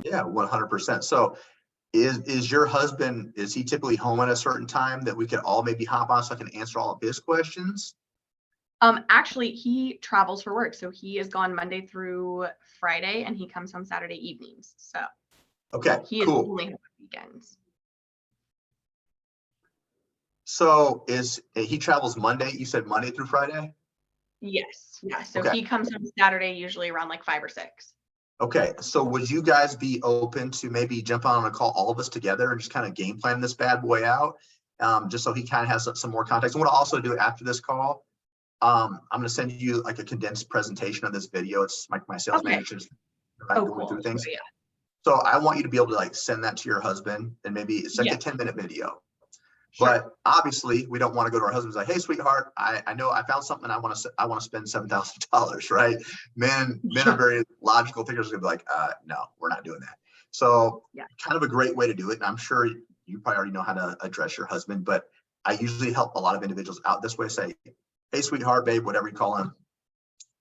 Yeah, 100%. So is your husband, is he typically home at a certain time that we could all maybe hop on so I can answer all of his questions? Actually, he travels for work. So he is gone Monday through Friday and he comes home Saturday evenings. So okay, he cool. is only home on weekends. So he travels Monday? You said Monday through Friday? Yes. Yeah. So he comes home Saturday, usually around like 5 or 6. Okay. So would you guys be open to maybe jump on a call, all of us together, and just kind of game plan this bad boy out? Just so he kind of has some more context. And what I'll also do after this call, I'm going to send you like a condensed presentation of this video. It's my sales manager's like Oh, going cool. through things. Yeah. So I want you to be able to like send that to your husband, and maybe it's like Yeah. a 10-minute video. Sure. But obviously, we don't want to go to our husbands like, "Hey, sweetheart, I know I found something. I want to spend $7,000." Right? Men are Yeah. very logical figures. Gonna be like, "No, we're not doing that." So, Yeah. kind of a great way to do it. And I'm sure you probably already know how to address your husband, but I usually help a lot of individuals out this way. Say, "Hey, sweetheart, babe, whatever you call him.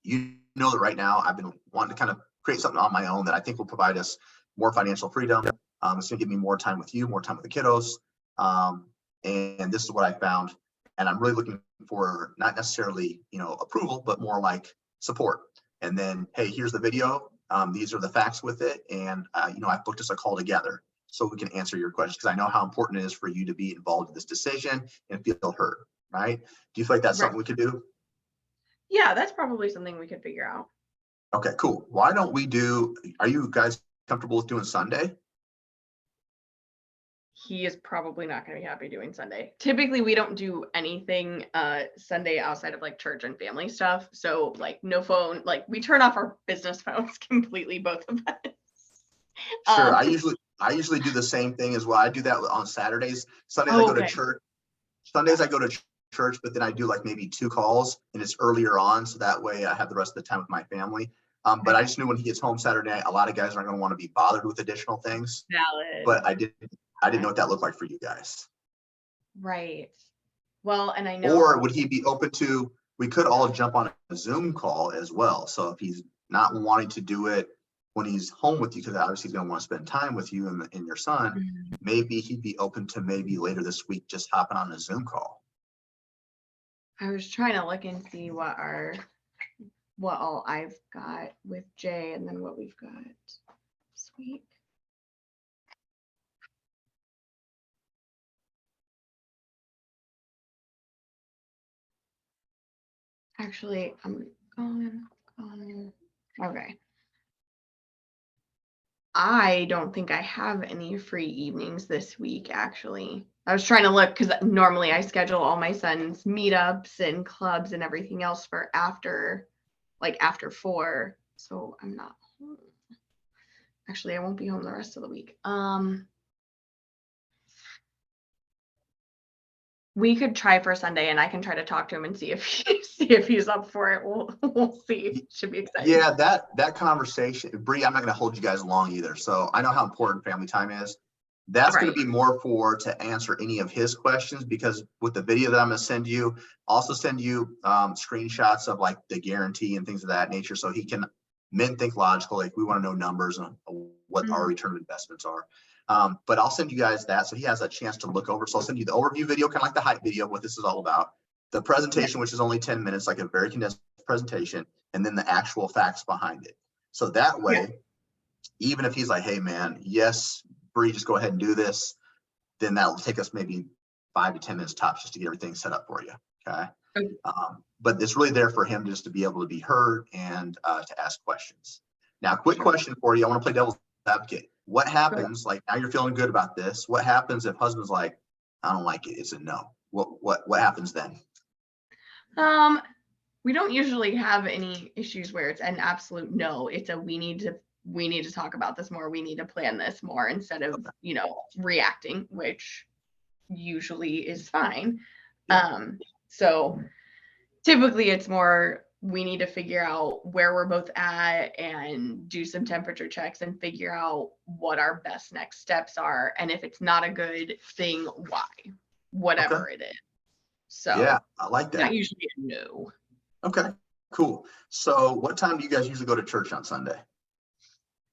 You know that right now I've been wanting to kind of create something on my own that I think will provide us more financial freedom. It's going to give me more time with you, more time with the kiddos. Um, and this is what I found. And I'm really looking for not necessarily, approval, but more like support. And then, hey, here's the video. These are the facts with it. And, I've booked us a call together so we can answer your questions, because I know how important it is for you to be involved in this decision and feel heard, right? Do you feel like that's Right. something we could do? Yeah, that's probably something we could figure out. Okay, cool. Why don't we are you guys comfortable with doing Sunday? He is probably not going to be happy doing Sunday. Typically, we don't do anything Sunday outside of like church and family stuff. So like no phone, like we turn off our business phones completely, both of us. Sure. Um, I usually do the same thing as well. I do that on Saturdays. Sundays I oh, go to okay. church. Sundays I go to church, but then I do like maybe 2 calls, and it's earlier on, so that way I have the rest of the time with my family. But I just knew when he gets home Saturday night, a lot of guys aren't going to want to be bothered with additional things. Valid. But I didn't know what that looked like for you guys. Right. Well, and I know. Or would he be open to, we could all jump on a Zoom call as well. So if he's not wanting to do it when he's home with you, because obviously he's going to want to spend time with you and your son, Mhm. maybe he'd be open to maybe later this week just hopping on a Zoom call. I was trying to look and see what all I've got with Jay and then what we've got this week. Actually, I'm going. Okay. I don't think I have any free evenings this week, actually. I was trying to look because normally I schedule all my son's meetups and clubs and everything else for after 4. So I'm not home. Actually, I won't be home the rest of the week. We could try for Sunday, and I can try to talk to him and see if he's up for it. We'll see. Should be exciting. Yeah, that conversation, Bree, I'm not going to hold you guys long either. So I know how important family time is. That's going to be more to answer any of his questions, because with the video that I'm going to send you, also send you screenshots of like the guarantee and things of that nature. So men think logical. Like we want to know numbers and what our return investments are. But I'll send you guys that, so he has a chance to look over. So I'll send you the overview video, kind of like the hype video of what this is all about. The presentation, which is only 10 minutes, like a very condensed presentation, and then the actual facts behind it. So that way, even if he's like, hey man, yes, Bree, just go ahead and do this, then that'll take us maybe 5 to 10 minutes tops just to get everything set up for you. Okay. But it's really there for him just to be able to be heard and to ask questions. Now, quick question for you. I want to play devil's advocate. What happens, like now you're feeling good about this, what happens if husband's like, I don't like it, it's a no? What happens then? We don't usually have any issues where it's an absolute no. It's a we need to talk about this more. We need to plan this more instead of, reacting, which usually is fine. So typically it's more we need to figure out where we're both at and do some temperature checks and figure out what our best next steps are. And if it's not a good thing, why? Whatever it is. So yeah, I like that. Not usually a no. Okay, cool. So what time do you guys usually go to church on Sunday?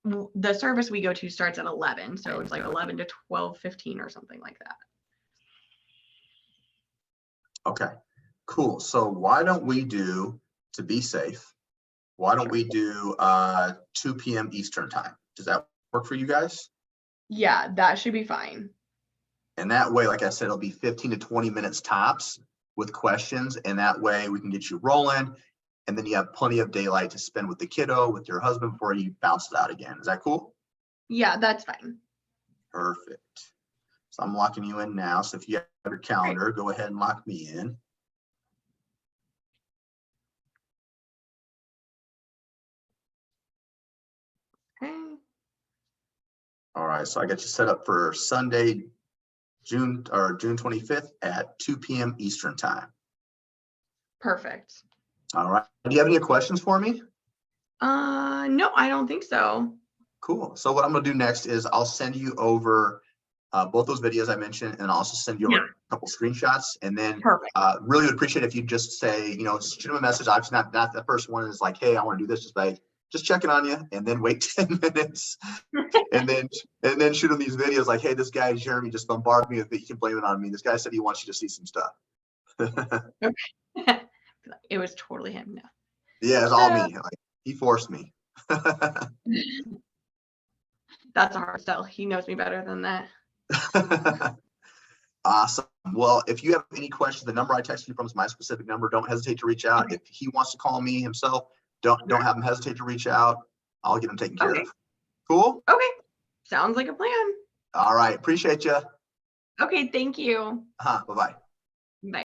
The service we go to starts at 11. So it's like 11 to 12:15 or something like that. Okay, cool. So why don't we do, to be safe, why don't we do 2 p.m. Eastern time? Does that work for you guys? Yeah, that should be fine. And that way, like I said, it'll be 15 to 20 minutes tops with questions. And that way we can get you rolling. And then you have plenty of daylight to spend with the kiddo, with your husband before you bounce it out again. Is that cool? Yeah, that's fine. Perfect. So I'm locking you in now. So if you have your calendar, go ahead and lock me in. All right, so I got you set up for Sunday, June 25th at 2 p.m. Eastern time. Perfect. All right. Do you have any questions for me? No, I don't think so. Cool. So what I'm going to do next is I'll send you over both those videos I mentioned, and I'll also send you over a couple screenshots. And then Perfect. really would appreciate if you just say, shoot them a message. Obviously not the first one is like, hey, I want to do this. Just like, just checking on you, and then wait 10 minutes, and then shoot them these videos like, hey, this guy Jeremy just bombarded me with it. You can blame it on me. This guy said he wants you to see some stuff. Okay. It was totally him. No. Yeah, it's all me. Like, he forced me. That's a hard sell. He knows me better than that. Awesome. Well, if you have any questions, the number I texted you from is my specific number. Don't hesitate to reach out. Okay. If he wants to call me himself, don't have him hesitate to reach out. I'll get him taken care of. Cool? Okay. Sounds like a plan. All right. Appreciate you. Okay, thank you. Bye-bye. Bye.